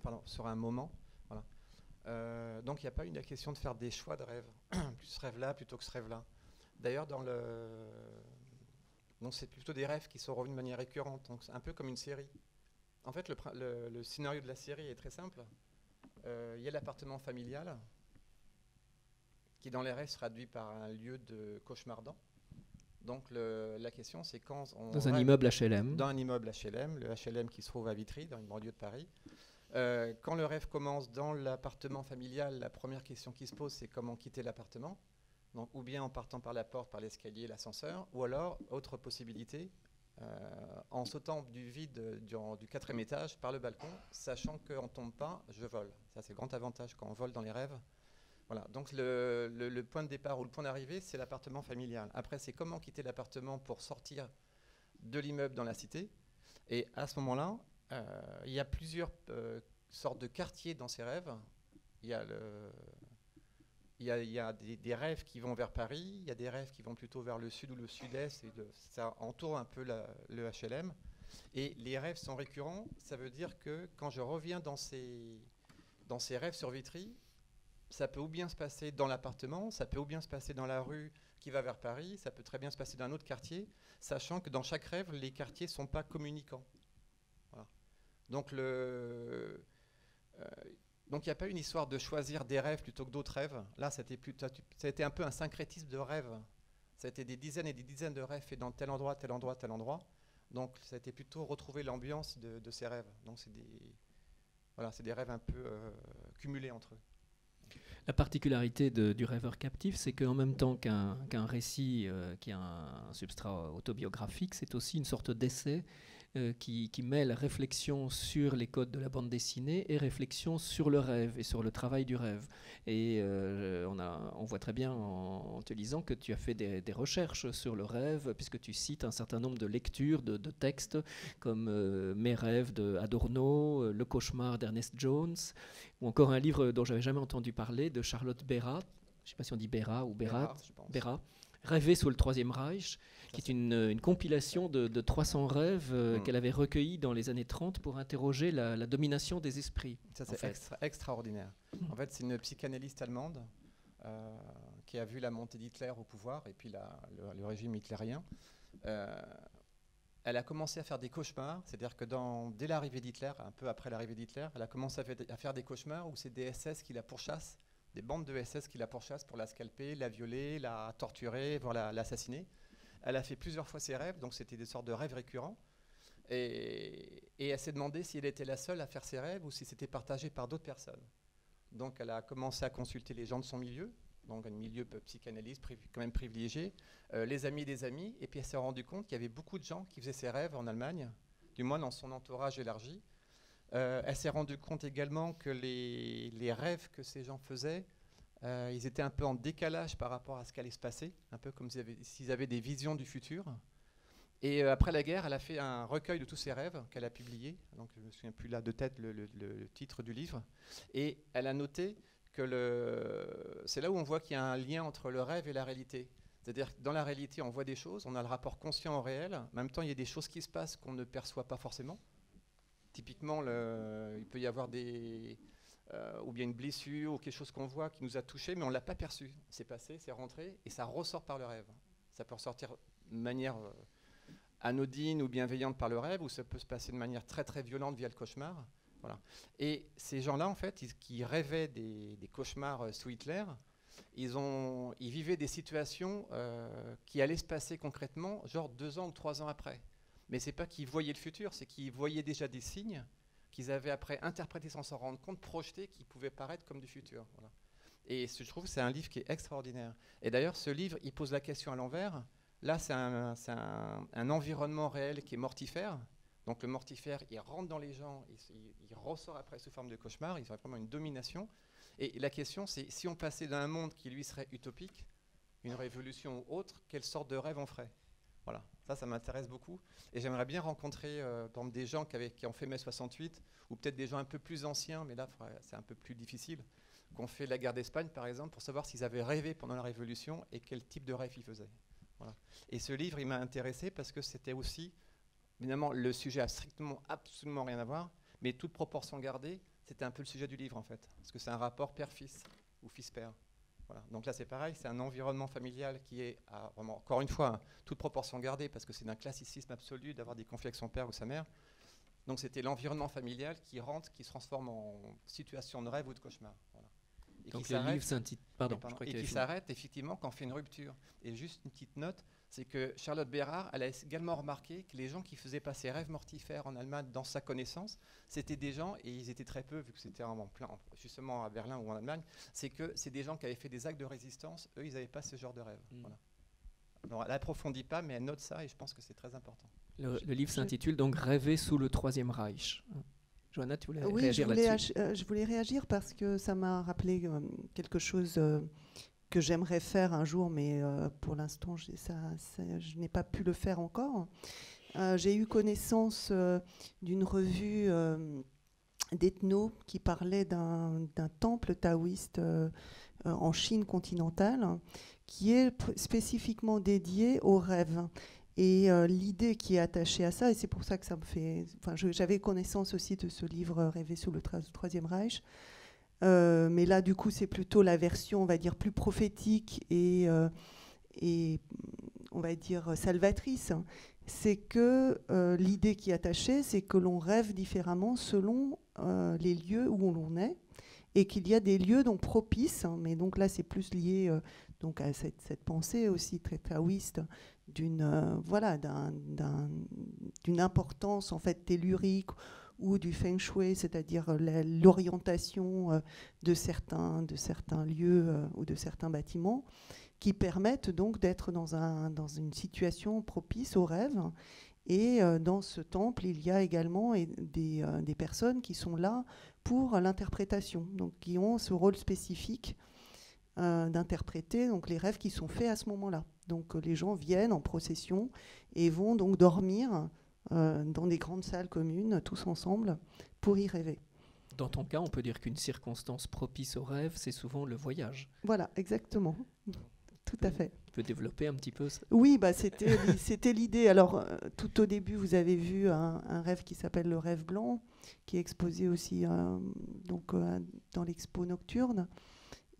Pardon, sur un moment. Voilà. Donc, il n'y a pas eu la question de faire des choix de rêve. Plus ce rêve-là plutôt que ce rêve-là. D'ailleurs, donc, c'est plutôt des rêves qui sont revenus de manière récurrente. Donc, c'est un peu comme une série. En fait, le scénario de la série est très simple. Il y a l'appartement familial qui, dans les rêves, se traduit par un lieu de cauchemardant. Donc la question, c'est quand on dans un immeuble HLM. Dans un immeuble HLM, le HLM qui se trouve à Vitry, dans une banlieue de Paris. Quand le rêve commence dans l'appartement familial, la première question qui se pose, c'est comment quitter l'appartement. Donc, ou bien en partant par la porte, par l'escalier, l'ascenseur, ou alors, autre possibilité, en sautant du vide du 4e étage par le balcon, sachant qu'on ne tombe pas, je vole. Ça, c'est le grand avantage quand on vole dans les rêves. Voilà, donc le point de départ ou le point d'arrivée, c'est l'appartement familial. Après, c'est comment quitter l'appartement pour sortir de l'immeuble dans la cité. Et à ce moment-là, il y a plusieurs sortes de quartiers dans ces rêves. Il y a des rêves qui vont vers Paris, il y a des rêves qui vont plutôt vers le sud ou le sud-est, et ça entoure un peu le HLM. Et les rêves sont récurrents, ça veut dire que quand je reviens dans ces rêves sur Vitry, ça peut ou bien se passer dans l'appartement, ça peut ou bien se passer dans la rue qui va vers Paris, ça peut très bien se passer dans un autre quartier, sachant que dans chaque rêve, les quartiers ne sont pas communicants. Voilà. Donc, il n'y a pas une histoire de choisir des rêves plutôt que d'autres rêves. Là, ça a été un peu un syncrétisme de rêves. Ça a été des dizaines et des dizaines de rêves faits dans tel endroit, tel endroit, tel endroit. Donc, ça a été plutôt retrouver l'ambiance de ces rêves. Donc, c'est des rêves un peu cumulés entre eux. La particularité du rêveur captif, c'est qu'en même temps qu'un récit qui a un substrat autobiographique, c'est aussi une sorte d'essai qui mêle réflexion sur les codes de la bande dessinée et réflexion sur le rêve et sur le travail du rêve. Et on voit très bien en te lisant que tu as fait des recherches sur le rêve, puisque tu cites un certain nombre de lectures, de textes, comme Mes rêves d'Adorno, Le cauchemar d'Ernest Jones, ou encore un livre dont j'avais jamais entendu parler, de Charlotte Bérat, je ne sais pas si on dit Bérat ou Bérat, Bérat, Rêver sous le Troisième Reich, qui est une compilation de 300 rêves qu'elle avait recueillis dans les années 30 pour interroger la domination des esprits. Ça, c'est extraordinaire. En fait, c'est une psychanalyste allemande qui a vu la montée d'Hitler au pouvoir et puis le régime hitlérien. Elle a commencé à faire des cauchemars, c'est-à-dire que dès l'arrivée d'Hitler, un peu après l'arrivée d'Hitler, elle a commencé à faire des cauchemars où c'est des SS qui la pourchassent, des bandes de SS qui la pourchassent pour la scalper, la violer, la torturer, voire l'assassiner. Elle a fait plusieurs fois ses rêves, donc c'était des sortes de rêves récurrents. Et elle s'est demandé si elle était la seule à faire ses rêves ou si c'était partagé par d'autres personnes. Donc elle a commencé à consulter les gens de son milieu, donc un milieu psychanalyste quand même privilégié, les amis des amis, et puis elle s'est rendue compte qu'il y avait beaucoup de gens qui faisaient ses rêves en Allemagne, du moins dans son entourage élargi. Elle s'est rendue compte également que les rêves que ces gens faisaient, ils étaient un peu en décalage par rapport à ce qui allait se passer, un peu comme s'ils avaient des visions du futur. Et après la guerre, elle a fait un recueil de tous ses rêves qu'elle a publié, donc je ne me souviens plus là de tête le titre du livre, et elle a noté que c'est là où on voit qu'il y a un lien entre le rêve et la réalité. C'est-à-dire que dans la réalité, on voit des choses, on a le rapport conscient au réel, en même temps il y a des choses qui se passent qu'on ne perçoit pas forcément. Typiquement, il peut y avoir ou bien une blessure ou quelque chose qu'on voit qui nous a touchés, mais on ne l'a pas perçu. C'est passé, c'est rentré, et ça ressort par le rêve. Ça peut ressortir de manière anodine ou bienveillante par le rêve, ou ça peut se passer de manière très très violente via le cauchemar. Voilà. Et ces gens-là, en fait, qui rêvaient des cauchemars sous Hitler, ils vivaient des situations qui allaient se passer concrètement, genre 2 ans ou 3 ans après. Mais ce n'est pas qu'ils voyaient le futur, c'est qu'ils voyaient déjà des signes qu'ils avaient après interprétés sans s'en rendre compte, projetés, qui pouvaient paraître comme du futur. Voilà. Et je trouve que c'est un livre qui est extraordinaire. Et d'ailleurs, ce livre, il pose la question à l'envers. Là, c'est un environnement réel qui est mortifère. Donc le mortifère, il rentre dans les gens, il ressort après sous forme de cauchemar, il a vraiment une domination. Et la question, c'est si on passait d'un monde qui, lui, serait utopique, une révolution ou autre, quelle sorte de rêve on ferait? Voilà, ça m'intéresse beaucoup. Et j'aimerais bien rencontrer des gens qui ont fait mai 68, ou peut-être des gens un peu plus anciens, mais là, c'est un peu plus difficile, qui ont fait la guerre d'Espagne, par exemple, pour savoir s'ils avaient rêvé pendant la Révolution et quel type de rêve ils faisaient. Voilà. Et ce livre, il m'a intéressé parce que c'était aussi, évidemment, le sujet a strictement, absolument rien à voir, mais toute proportion gardée, c'était un peu le sujet du livre, en fait, parce que c'est un rapport père-fils ou fils-père. Voilà. Donc là, c'est pareil, c'est un environnement familial qui est, vraiment, encore une fois, toute proportion gardée, parce que c'est d'un classicisme absolu d'avoir des conflits avec son père ou sa mère. Donc c'était l'environnement familial qui rentre, qui se transforme en situation de rêve ou de cauchemar. Voilà. Et donc le livre s'intitule... Et qui s'arrête effectivement quand on fait une rupture. Et juste une petite note, c'est que Charlotte Bérard, elle a également remarqué que les gens qui faisaient passer rêves mortifères en Allemagne dans sa connaissance, c'était des gens, et ils étaient très peu, vu que c'était en plein, justement à Berlin ou en Allemagne, c'est que c'est des gens qui avaient fait des actes de résistance, eux, ils n'avaient pas ce genre de rêve. Voilà. Alors, elle n'approfondit pas, mais elle note ça, et je pense que c'est très important. Le livre s'intitule donc « Rêver sous le Troisième Reich ». Johanna, tu voulais réagir là-dessus? Je voulais réagir parce que ça m'a rappelé quelque chose que j'aimerais faire un jour, mais pour l'instant, je n'ai pas pu le faire encore. J'ai eu connaissance d'une revue d'ethno qui parlait d'un temple taoïste en Chine continentale qui est spécifiquement dédié aux rêves. Et l'idée qui est attachée à ça, et c'est pour ça que ça me fait... Enfin, j'avais connaissance aussi de ce livre « Rêver sous le Troisième Reich ». Mais là, du coup, c'est plutôt la version, on va dire, plus prophétique et on va dire, salvatrice. C'est que l'idée qui est attachée, c'est que l'on rêve différemment selon les lieux où l'on est, et qu'il y a des lieux donc propices, mais donc là, c'est plus lié donc à cette pensée aussi très taoïste d'une importance en fait tellurique ou du feng shui, c'est-à-dire l'orientation de certains lieux ou de certains bâtiments qui permettent donc d'être dans une situation propice au rêve. Et dans ce temple, il y a également des personnes qui sont là pour l'interprétation, donc qui ont ce rôle spécifique d'interpréter donc les rêves qui sont faits à ce moment-là. Donc les gens viennent en procession et vont donc dormir dans des grandes salles communes, tous ensemble, pour y rêver. Dans ton cas, on peut dire qu'une circonstance propice au rêve, c'est souvent le voyage. Voilà, exactement. Tout à fait. Tu peux développer un petit peu ça? Oui, c'était l'idée. Alors, tout au début, vous avez vu un rêve qui s'appelle le rêve blanc, qui est exposé aussi dans l'expo nocturne.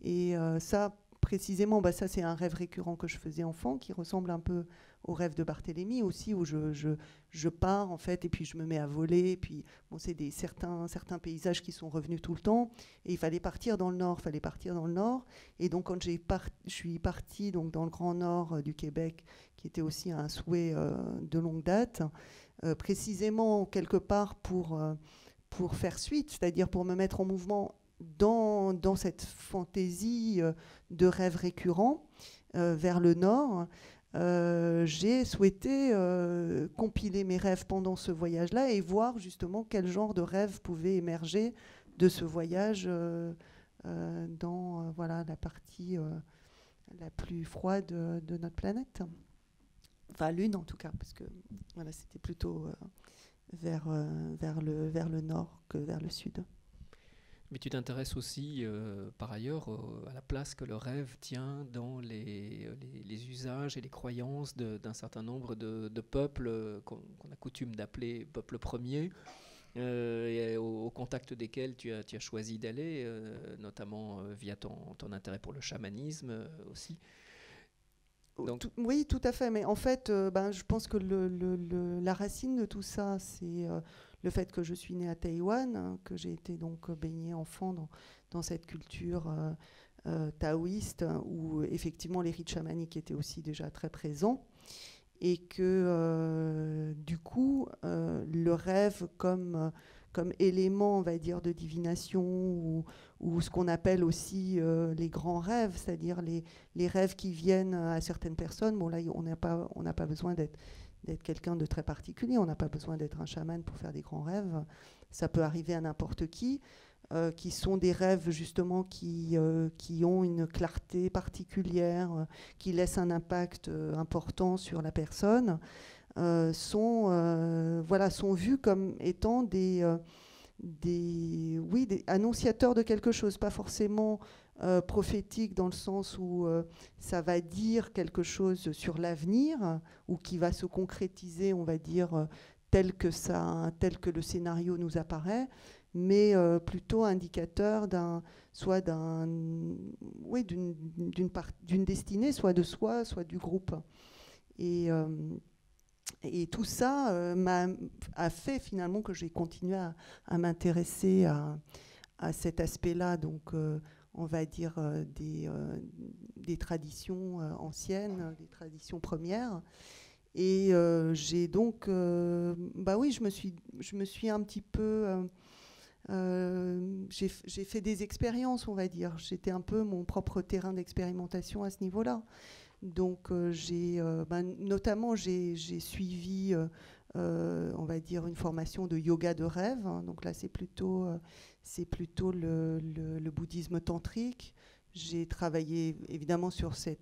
Et ça, précisément, ça c'est un rêve récurrent que je faisais enfant, qui ressemble un peu au rêve de Barthélemy aussi, où je pars en fait, et puis je me mets à voler, et puis bon, c'est certains paysages qui sont revenus tout le temps, et il fallait partir dans le nord, et donc quand je suis partie donc dans le Grand Nord du Québec, qui était aussi un souhait de longue date, précisément quelque part pour faire suite, c'est-à-dire pour me mettre en mouvement dans cette fantaisie de rêve récurrent vers le nord. J'ai souhaité compiler mes rêves pendant ce voyage-là et voir justement quel genre de rêve pouvait émerger de ce voyage dans la partie la plus froide de notre planète. Enfin, l'une en tout cas, parce que c'était plutôt vers le nord que vers le sud. Mais tu t'intéresses aussi, par ailleurs, à la place que le rêve tient dans les usages et les croyances d'un certain nombre de peuples qu'on a coutume d'appeler peuples premiers, et au contact desquels tu as choisi d'aller, notamment via ton intérêt pour le chamanisme aussi. Donc, oui, tout à fait. Mais en fait, je pense que la racine de tout ça, c'est... le fait que je suis née à Taïwan, que j'ai été donc baignée enfant dans cette culture taoïste, où effectivement les rites chamaniques étaient aussi déjà très présents, et que du coup le rêve comme élément, on va dire, de divination, ou ce qu'on appelle aussi les grands rêves, c'est-à-dire les rêves qui viennent à certaines personnes. Bon là, on n'a pas besoin d'être quelqu'un de très particulier, on n'a pas besoin d'être un chaman pour faire des grands rêves, ça peut arriver à n'importe qui. qui sont des rêves justement qui ont une clarté particulière, qui laissent un impact important sur la personne, sont vus comme étant des annonciateurs de quelque chose, pas forcément prophétique dans le sens où ça va dire quelque chose sur l'avenir ou qui va se concrétiser, on va dire, tel que le scénario nous apparaît, mais plutôt indicateur d'une destinée, soit de soi, soit du groupe. Et tout ça a fait finalement que j'ai continué à m'intéresser à cet aspect-là, donc on va dire des traditions anciennes, des traditions premières. Et j'ai donc, je me suis un petit peu, j'ai fait des expériences, on va dire. J'étais un peu mon propre terrain d'expérimentation à ce niveau-là. Donc notamment j'ai suivi, on va dire, une formation de yoga de rêve. Hein. Donc là c'est plutôt le bouddhisme tantrique. J'ai travaillé évidemment sur ces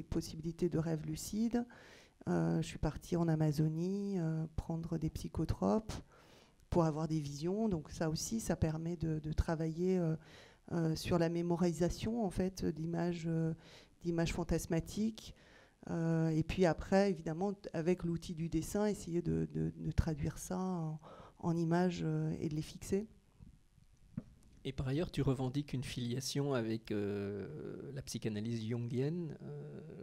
possibilités de rêve lucide. Je suis partie en Amazonie prendre des psychotropes pour avoir des visions. Donc ça aussi, ça permet de travailler sur la mémorisation en fait d'images fantasmatiques. Et puis après, évidemment, avec l'outil du dessin, essayer de traduire ça en images et de les fixer. Et par ailleurs, tu revendiques une filiation avec la psychanalyse jungienne,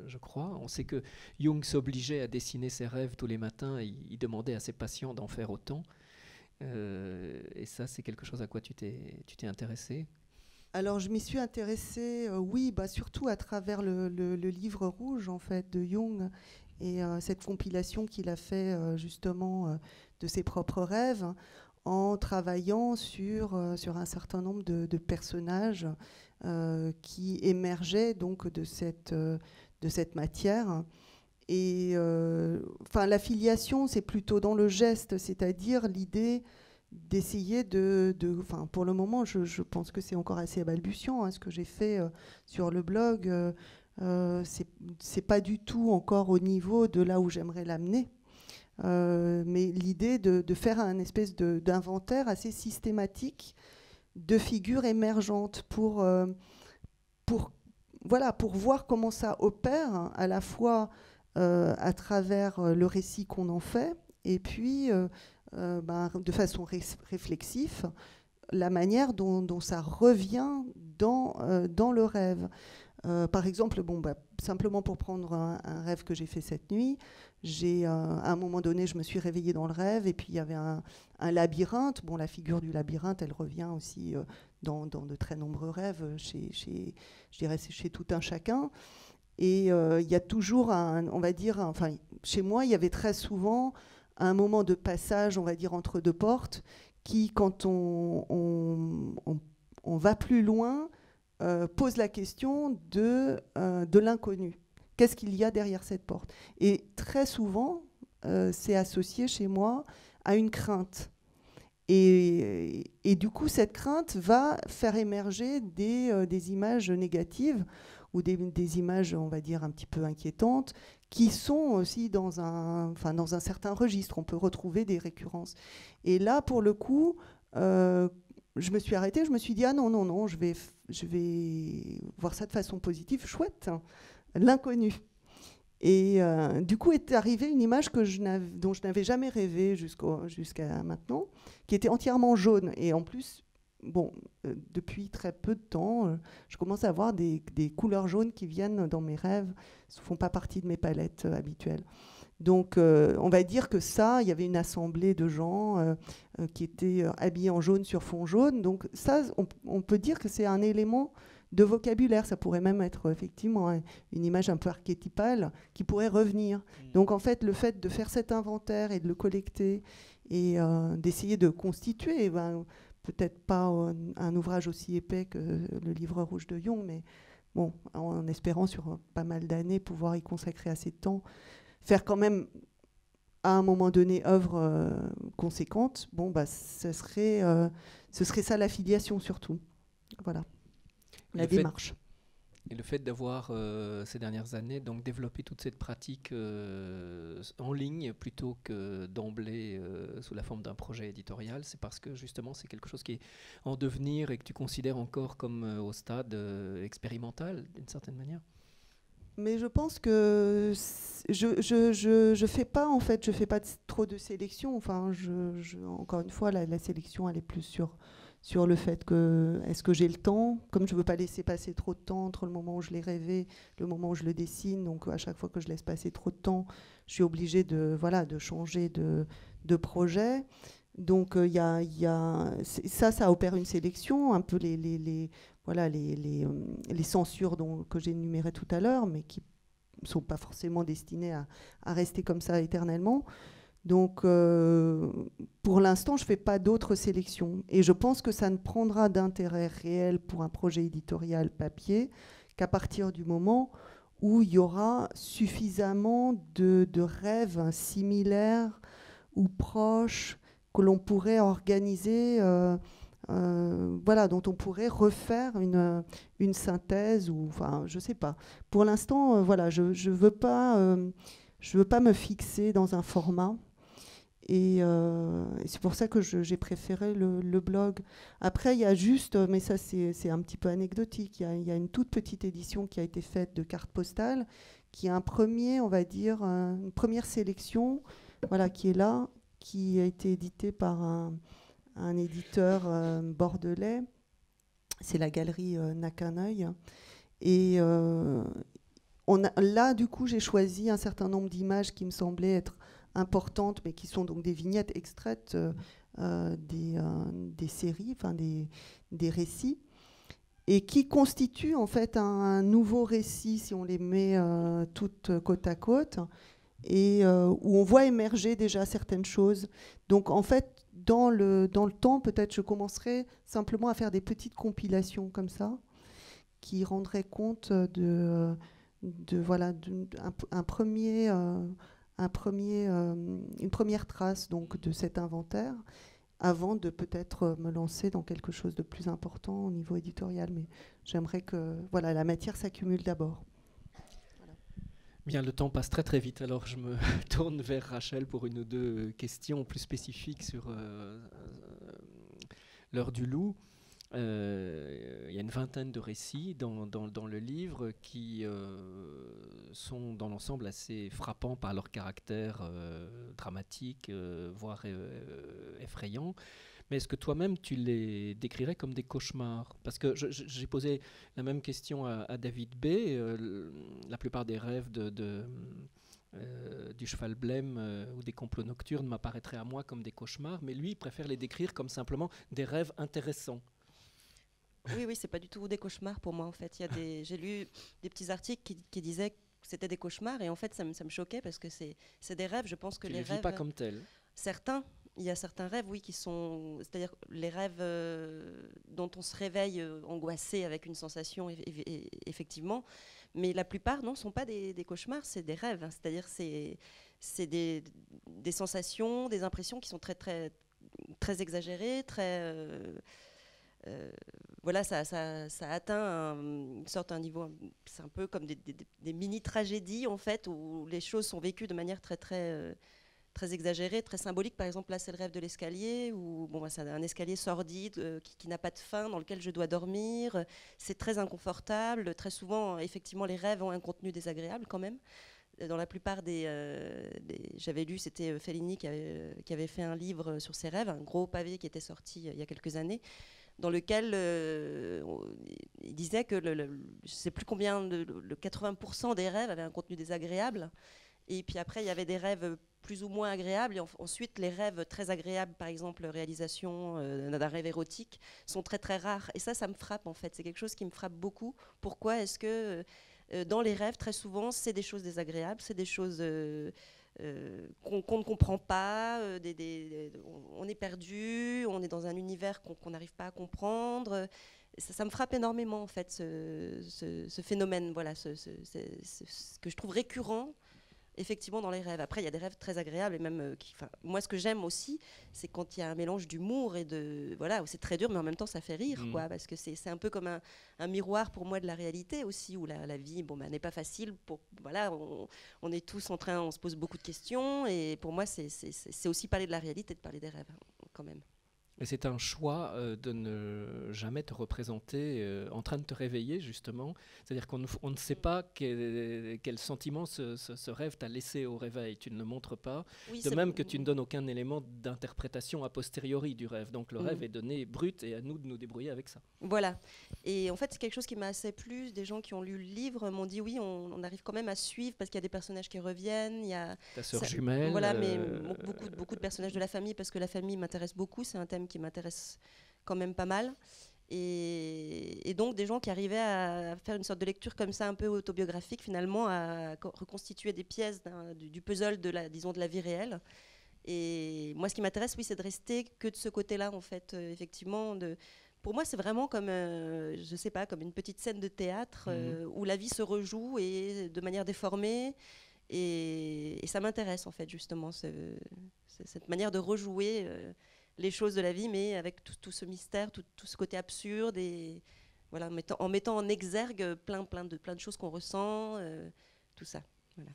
je crois. On sait que Jung s'obligeait à dessiner ses rêves tous les matins et il demandait à ses patients d'en faire autant. Et ça, c'est quelque chose à quoi tu t'es intéressée? Alors, je m'y suis intéressée, surtout à travers le livre rouge, en fait, de Jung, et cette compilation qu'il a fait, justement, de ses propres rêves, en travaillant sur un certain nombre de personnages qui émergeaient donc de cette matière. Et la filiation, c'est plutôt dans le geste, c'est-à-dire l'idée d'essayer pour le moment, je pense que c'est encore assez balbutiant, hein, ce que j'ai fait sur le blog, c'est pas du tout encore au niveau de là où j'aimerais l'amener. Mais l'idée de faire un espèce d'inventaire assez systématique de figures émergentes pour voir comment ça opère, hein, à la fois à travers le récit qu'on en fait, et puis de façon réflexive, la manière dont ça revient dans le rêve. Par exemple, simplement pour prendre un rêve que j'ai fait cette nuit, à un moment donné, je me suis réveillée dans le rêve et puis il y avait un labyrinthe. Bon, la figure du labyrinthe, elle revient aussi dans de très nombreux rêves, je dirais chez tout un chacun. Et il y a toujours chez moi, il y avait très souvent un moment de passage, on va dire, entre deux portes, qui, quand on va plus loin, pose la question de l'inconnu. Qu'est-ce qu'il y a derrière cette porte? Et très souvent, c'est associé chez moi à une crainte. Et du coup, cette crainte va faire émerger des images négatives ou des images, on va dire, un petit peu inquiétantes, qui sont aussi dans un certain registre. On peut retrouver des récurrences. Et là, pour le coup, je me suis arrêtée, je me suis dit, ah non, je vais voir ça de façon positive, chouette, hein, l'inconnu. Et du coup est arrivée une image dont je n'avais jamais rêvé jusqu'à maintenant, qui était entièrement jaune. Et en plus, depuis très peu de temps, je commence à avoir des couleurs jaunes qui viennent dans mes rêves, ne font pas partie de mes palettes habituelles. Donc, on va dire que il y avait une assemblée de gens qui étaient habillés en jaune sur fond jaune. Donc ça, on peut dire que c'est un élément de vocabulaire. Ça pourrait même être effectivement une image un peu archétypale qui pourrait revenir. Donc, en fait, le fait de faire cet inventaire et de le collecter et d'essayer de constituer, peut-être pas un ouvrage aussi épais que le livre rouge de Jung, mais bon, en espérant sur pas mal d'années pouvoir y consacrer assez de temps, faire quand même à un moment donné œuvre conséquente, bon, bah, ce serait ça l'affiliation surtout. Voilà, la démarche. Et le fait d'avoir, ces dernières années, donc développé toute cette pratique en ligne plutôt que d'emblée sous la forme d'un projet éditorial, c'est parce que justement c'est quelque chose qui est en devenir et que tu considères encore comme au stade expérimental d'une certaine manière. Mais je pense que je fais pas, en fait, je fais pas trop de sélection. Enfin, encore une fois, la sélection, elle est plus sur le fait que est-ce que j'ai le temps, comme je veux pas laisser passer trop de temps entre le moment où je l'ai rêvé, le moment où je le dessine. Donc à chaque fois que je laisse passer trop de temps, je suis obligée de changer de projet. Donc ça opère une sélection, un peu les censures que j'ai énumérées tout à l'heure, mais qui ne sont pas forcément destinées à rester comme ça éternellement. Donc, pour l'instant, je ne fais pas d'autres sélections. Et je pense que ça ne prendra d'intérêt réel pour un projet éditorial papier qu'à partir du moment où il y aura suffisamment de rêves similaires ou proches que l'on pourrait organiser, dont on pourrait refaire une synthèse, ou enfin, je sais pas. Pour l'instant, je veux pas me fixer dans un format. Et c'est pour ça que j'ai préféré le blog. Après, il y a juste, mais ça c'est un petit peu anecdotique, il y a une toute petite édition qui a été faite de cartes postales, qui est un premier, on va dire, une première sélection, qui est là, qui a été édité par un éditeur bordelais. C'est la galerie Nacaneuil. Et là, du coup, j'ai choisi un certain nombre d'images qui me semblaient être importantes, mais qui sont donc des vignettes extraites des séries, enfin des récits, et qui constituent en fait un nouveau récit si on les met toutes côte à côte, et où on voit émerger déjà certaines choses. Donc en fait, dans le temps, peut-être je commencerai simplement à faire des petites compilations comme ça, qui rendraient compte d'une première trace donc, de cet inventaire, avant de peut-être me lancer dans quelque chose de plus important au niveau éditorial. Mais j'aimerais que la matière s'accumule d'abord. Bien, le temps passe très très vite, alors je me tourne vers Rachel pour une ou deux questions plus spécifiques sur l'heure du loup. Il y a une vingtaine de récits dans le livre qui sont dans l'ensemble assez frappants par leur caractère dramatique, voire effrayant. Mais est-ce que toi-même tu les décrirais comme des cauchemars? Parce que j'ai posé la même question à David B. La plupart des rêves du cheval blême ou des complots nocturnes m'apparaîtraient à moi comme des cauchemars, mais lui il préfère les décrire comme simplement des rêves intéressants. Oui, c'est pas du tout des cauchemars pour moi en fait. J'ai lu des petits articles qui disaient que c'était des cauchemars, et en fait ça me choquait parce que c'est des rêves. Je pense que tu les les rêves, vis pas comme tels. Il y a certains rêves, oui, qui sont, c'est-à-dire les rêves dont on se réveille angoissé avec une sensation, effectivement, mais la plupart non, sont pas des cauchemars, c'est des rêves. C'est-à-dire c'est des sensations, des impressions qui sont très très très exagérées, très ça atteint une sorte un niveau, c'est un peu comme des mini-tragédies en fait, où les choses sont vécues de manière très très très exagérée, très symbolique. Par exemple, là c'est le rêve de l'escalier, où c'est un escalier sordide qui n'a pas de fin, dans lequel je dois dormir. C'est très inconfortable. Très souvent, effectivement, les rêves ont un contenu désagréable quand même. Dans la plupart j'avais lu, c'était Fellini qui avait fait un livre sur ses rêves, un gros pavé qui était sorti il y a quelques années, dans lequel il disait que je ne sais plus combien, le 80% des rêves avaient un contenu désagréable. Et puis après, il y avait des rêves plus ou moins agréables. Et ensuite, les rêves très agréables, par exemple, réalisation d'un rêve érotique, sont très très rares. Et ça me frappe en fait. C'est quelque chose qui me frappe beaucoup. Pourquoi est-ce que dans les rêves, très souvent, c'est des choses désagréables, c'est des choses qu'on ne comprend pas, on est perdu, on est dans un univers qu'on n'arrive pas à comprendre. Ça me frappe énormément en fait, ce phénomène, ce que je trouve récurrent effectivement dans les rêves. Après, il y a des rêves très agréables et même moi, ce que j'aime aussi, c'est quand il y a un mélange d'humour et de voilà, où c'est très dur, mais en même temps ça fait rire, quoi, parce que c'est un peu comme un miroir pour moi de la réalité aussi, où la vie, n'est pas facile. Voilà, on est tous en train, on se pose beaucoup de questions, et pour moi, c'est aussi parler de la réalité, de parler des rêves, quand même. Et c'est un choix de ne jamais te représenter en train de te réveiller, justement. C'est-à-dire qu'on ne sait pas quel sentiment ce rêve t'a laissé au réveil. Tu ne le montres pas. Oui, de même que tu ne donnes aucun élément d'interprétation a posteriori du rêve. Donc le rêve est donné brut et à nous de nous débrouiller avec ça. Voilà. Et en fait, c'est quelque chose qui m'a assez plu. Des gens qui ont lu le livre m'ont dit oui, on arrive quand même à suivre parce qu'il y a des personnages qui reviennent. Il y a ta sœur jumelle. Voilà, mais beaucoup de personnages de la famille, parce que la famille m'intéresse beaucoup. C'est un thème qui m'intéresse quand même pas mal. Et donc des gens qui arrivaient à faire une sorte de lecture comme ça, un peu autobiographique finalement, à reconstituer des pièces du puzzle de la vie réelle. Et moi, ce qui m'intéresse, oui, c'est de rester que de ce côté-là, en fait, effectivement. Pour moi, c'est vraiment comme, je sais pas, comme une petite scène de théâtre où la vie se rejoue et de manière déformée. Et ça m'intéresse, en fait, justement, cette manière de rejouer les choses de la vie, mais avec tout ce mystère, tout ce côté absurde, et voilà, en mettant en exergue plein de choses qu'on ressent, tout ça. Voilà.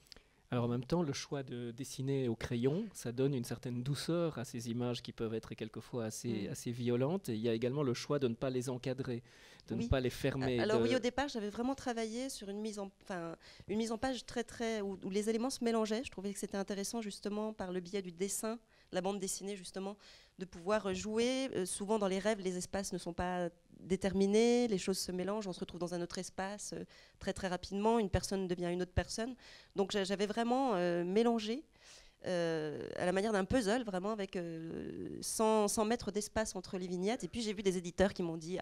Alors en même temps, le choix de dessiner au crayon, ça donne une certaine douceur à ces images qui peuvent être quelquefois assez violentes. Et il y a également le choix de ne pas les encadrer, de ne pas les fermer. Alors oui, au départ, j'avais vraiment travaillé sur une mise en page très où les éléments se mélangeaient. Je trouvais que c'était intéressant justement par le biais du dessin, la bande dessinée justement, de pouvoir jouer. Souvent dans les rêves, les espaces ne sont pas déterminés, les choses se mélangent, on se retrouve dans un autre espace très rapidement, une personne devient une autre personne. Donc j'avais vraiment mélangé à la manière d'un puzzle, vraiment, avec sans mettre d'espace entre les vignettes. Et puis j'ai vu des éditeurs qui m'ont dit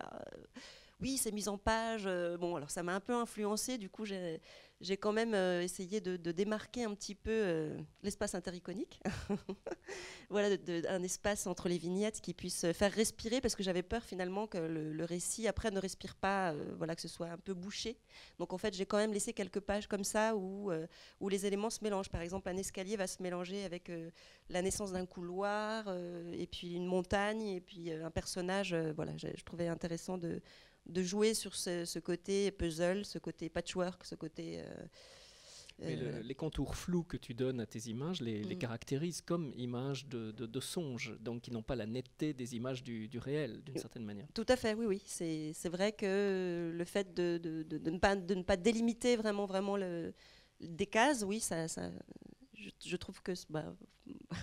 oui, c'est mise en page. Bon, alors ça m'a un peu influencé. Du coup, j'ai quand même essayé de démarquer un petit peu l'espace intericonique. Voilà, un espace entre les vignettes qui puisse faire respirer, parce que j'avais peur finalement que le récit après ne respire pas, voilà, que ce soit un peu bouché. Donc en fait, j'ai quand même laissé quelques pages comme ça où les éléments se mélangent. Par exemple, un escalier va se mélanger avec la naissance d'un couloir, et puis une montagne, et puis un personnage. Voilà, je trouvais intéressant de jouer sur ce côté puzzle, ce côté patchwork, ce côté... Mais les contours flous que tu donnes à tes images les caractérisent comme images de songe, donc qui n'ont pas la netteté des images du réel, d'une certaine manière. Tout à fait, oui. C'est vrai que le fait de ne pas délimiter vraiment des cases, oui, je trouve que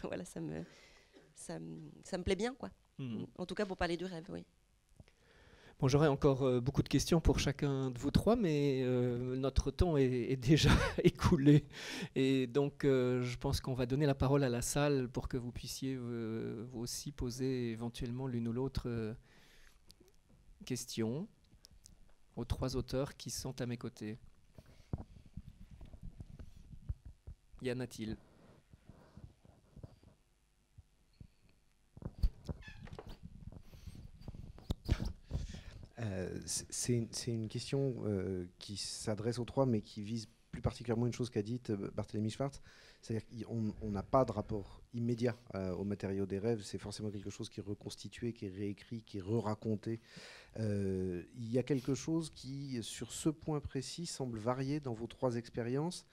voilà, ça me plaît bien, quoi. En tout cas, pour parler du rêve, oui. Bon, j'aurais encore beaucoup de questions pour chacun de vous trois, mais notre temps est déjà écoulé. Et donc, je pense qu'on va donner la parole à la salle pour que vous puissiez vous aussi poser éventuellement l'une ou l'autre question aux trois auteurs qui sont à mes côtés. Y en a-t-il ? C'est une question qui s'adresse aux trois, mais qui vise plus particulièrement une chose qu'a dite Barthélemy Schwartz. C'est-à-dire qu'on n'a pas de rapport immédiat au matériau des rêves. C'est forcément quelque chose qui est reconstitué, qui est réécrit, qui est re-raconté. Il y a quelque chose qui, sur ce point précis, semble varier dans vos trois expériences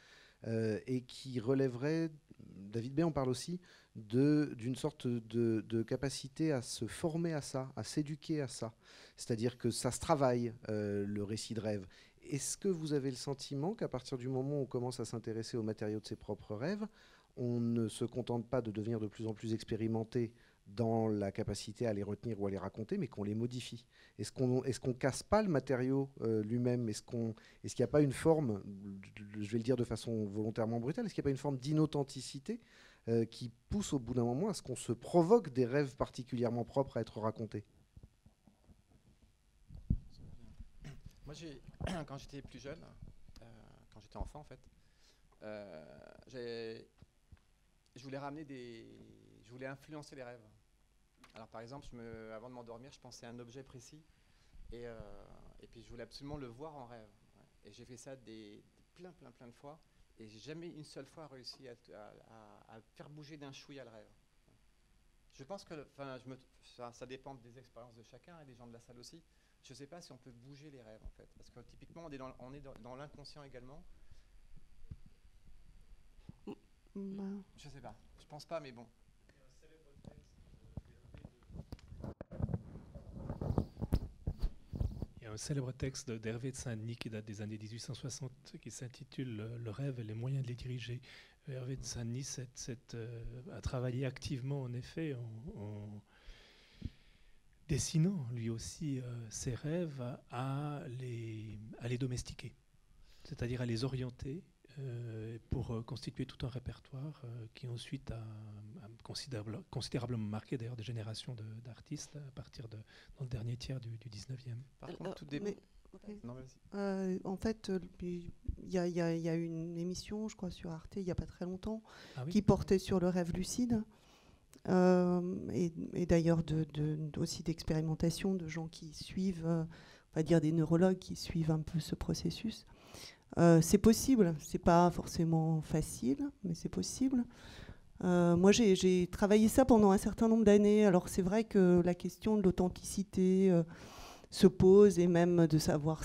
et qui relèverait, David B. en parle aussi, d'une sorte de capacité à se former à ça, à s'éduquer à ça. C'est-à-dire que ça se travaille, le récit de rêve. Est-ce que vous avez le sentiment qu'à partir du moment où on commence à s'intéresser aux matériaux de ses propres rêves, on ne se contente pas de devenir de plus en plus expérimenté dans la capacité à les retenir ou à les raconter, mais qu'on les modifie? Est-ce qu'on casse pas le matériau lui-même? Est-ce qu'il n'y a pas une forme, je vais le dire de façon volontairement brutale, est-ce qu'il n'y a pas une forme d'inauthenticité qui pousse au bout d'un moment à ce qu'on se provoque des rêves particulièrement propres à être racontés? Moi, quand j'étais plus jeune, quand j'étais enfant en fait, je voulais je voulais influencer les rêves. Alors par exemple, avant de m'endormir, je pensais à un objet précis et puis je voulais absolument le voir en rêve. Et j'ai fait ça plein de fois. Et j'ai jamais une seule fois réussi à faire bouger d'un chouïa le rêve. Je pense que ça dépend des expériences de chacun et des gens de la salle aussi. Je ne sais pas si on peut bouger les rêves en fait. Parce que typiquement on est dans l'inconscient également. Je ne sais pas. Je pense pas, mais bon. Il y a un célèbre texte d'Hervé de Saint-Denis qui date des années 1860 qui s'intitule « Le rêve et les moyens de les diriger ». Hervé de Saint-Denis a travaillé activement en effet en dessinant lui aussi ses rêves à les domestiquer, c'est-à-dire à les orienter pour constituer tout un répertoire qui ensuite a considérablement marqué d'ailleurs des générations d'artistes à partir dans le dernier tiers du 19e. Par contre, tout dépend. Non, en fait, il y a une émission, je crois, sur Arte, il n'y a pas très longtemps, qui portait sur le rêve lucide. Et d'ailleurs aussi d'expérimentation de gens qui suivent, on va dire des neurologues qui suivent un peu ce processus. C'est possible, c'est pas forcément facile, mais c'est possible. Moi, j'ai travaillé ça pendant un certain nombre d'années. Alors c'est vrai que la question de l'authenticité se pose, et même de savoir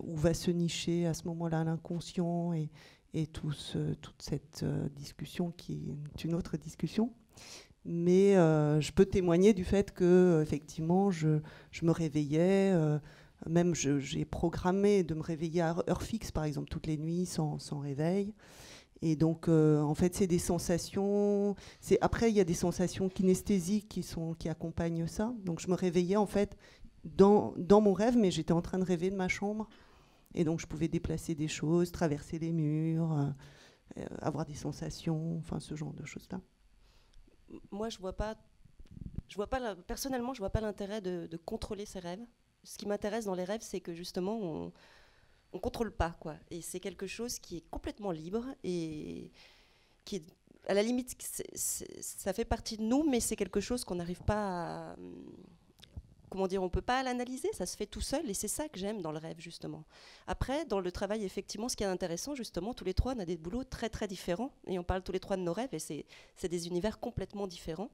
où va se nicher à ce moment-là l'inconscient et toute cette discussion qui est une autre discussion. Mais je peux témoigner du fait que effectivement je me réveillais, même j'ai programmé de me réveiller à heure fixe par exemple toutes les nuits sans réveil. Et donc en fait c'est des sensations. Après il y a des sensations kinesthésiques qui accompagnent ça. Donc je me réveillais en fait dans mon rêve, mais j'étais en train de rêver de ma chambre. Et donc je pouvais déplacer des choses, traverser les murs, avoir des sensations, enfin ce genre de choses-là. Moi, personnellement, je vois pas l'intérêt de contrôler ses rêves. Ce qui m'intéresse dans les rêves, c'est que justement, on contrôle pas, quoi. Et c'est quelque chose qui est complètement libre et qui est, à la limite, ça fait partie de nous, mais c'est quelque chose qu'on n'arrive pas à... Comment dire, on peut pas l'analyser, ça se fait tout seul, et c'est ça que j'aime dans le rêve, justement. Après, dans le travail, effectivement, ce qui est intéressant, justement, tous les trois, on a des boulots très, très différents, et on parle tous les trois de nos rêves, et c'est des univers complètement différents.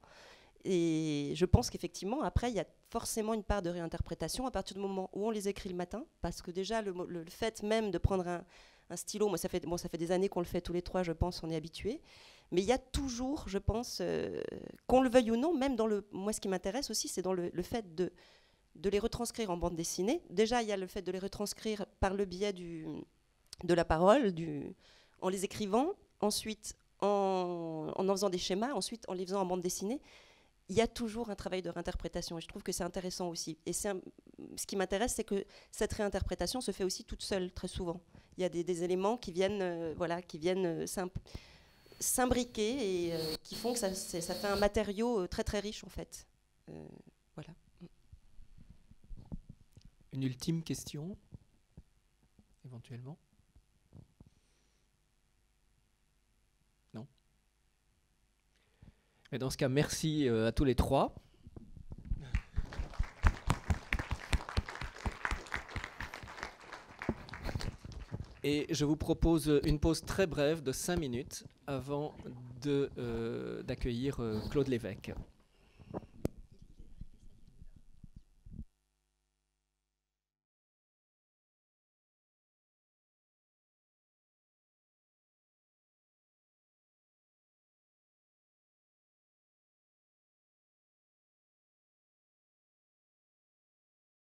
Et je pense qu'effectivement, après, il y a forcément une part de réinterprétation à partir du moment où on les écrit le matin, parce que déjà, le fait même de prendre un stylo, moi, ça fait des années qu'on le fait tous les trois, je pense, on est habitués. Mais il y a toujours, je pense, qu'on le veuille ou non, même dans moi, ce qui m'intéresse aussi, c'est dans le fait de les retranscrire en bande dessinée. Déjà, il y a le fait de les retranscrire par le biais de la parole, en les écrivant, ensuite en faisant des schémas, ensuite en les faisant en bande dessinée. Il y a toujours un travail de réinterprétation, et je trouve que c'est intéressant aussi. Et ce qui m'intéresse, c'est que cette réinterprétation se fait aussi toute seule, très souvent. Il y a des éléments qui viennent, s'imbriquer et qui font que ça fait un matériau très très riche en fait. Voilà. Une ultime question, éventuellement? Non? Et dans ce cas, merci à tous les trois. Et je vous propose une pause très brève de 5 minutes avant d'accueillir Claude Lévesque.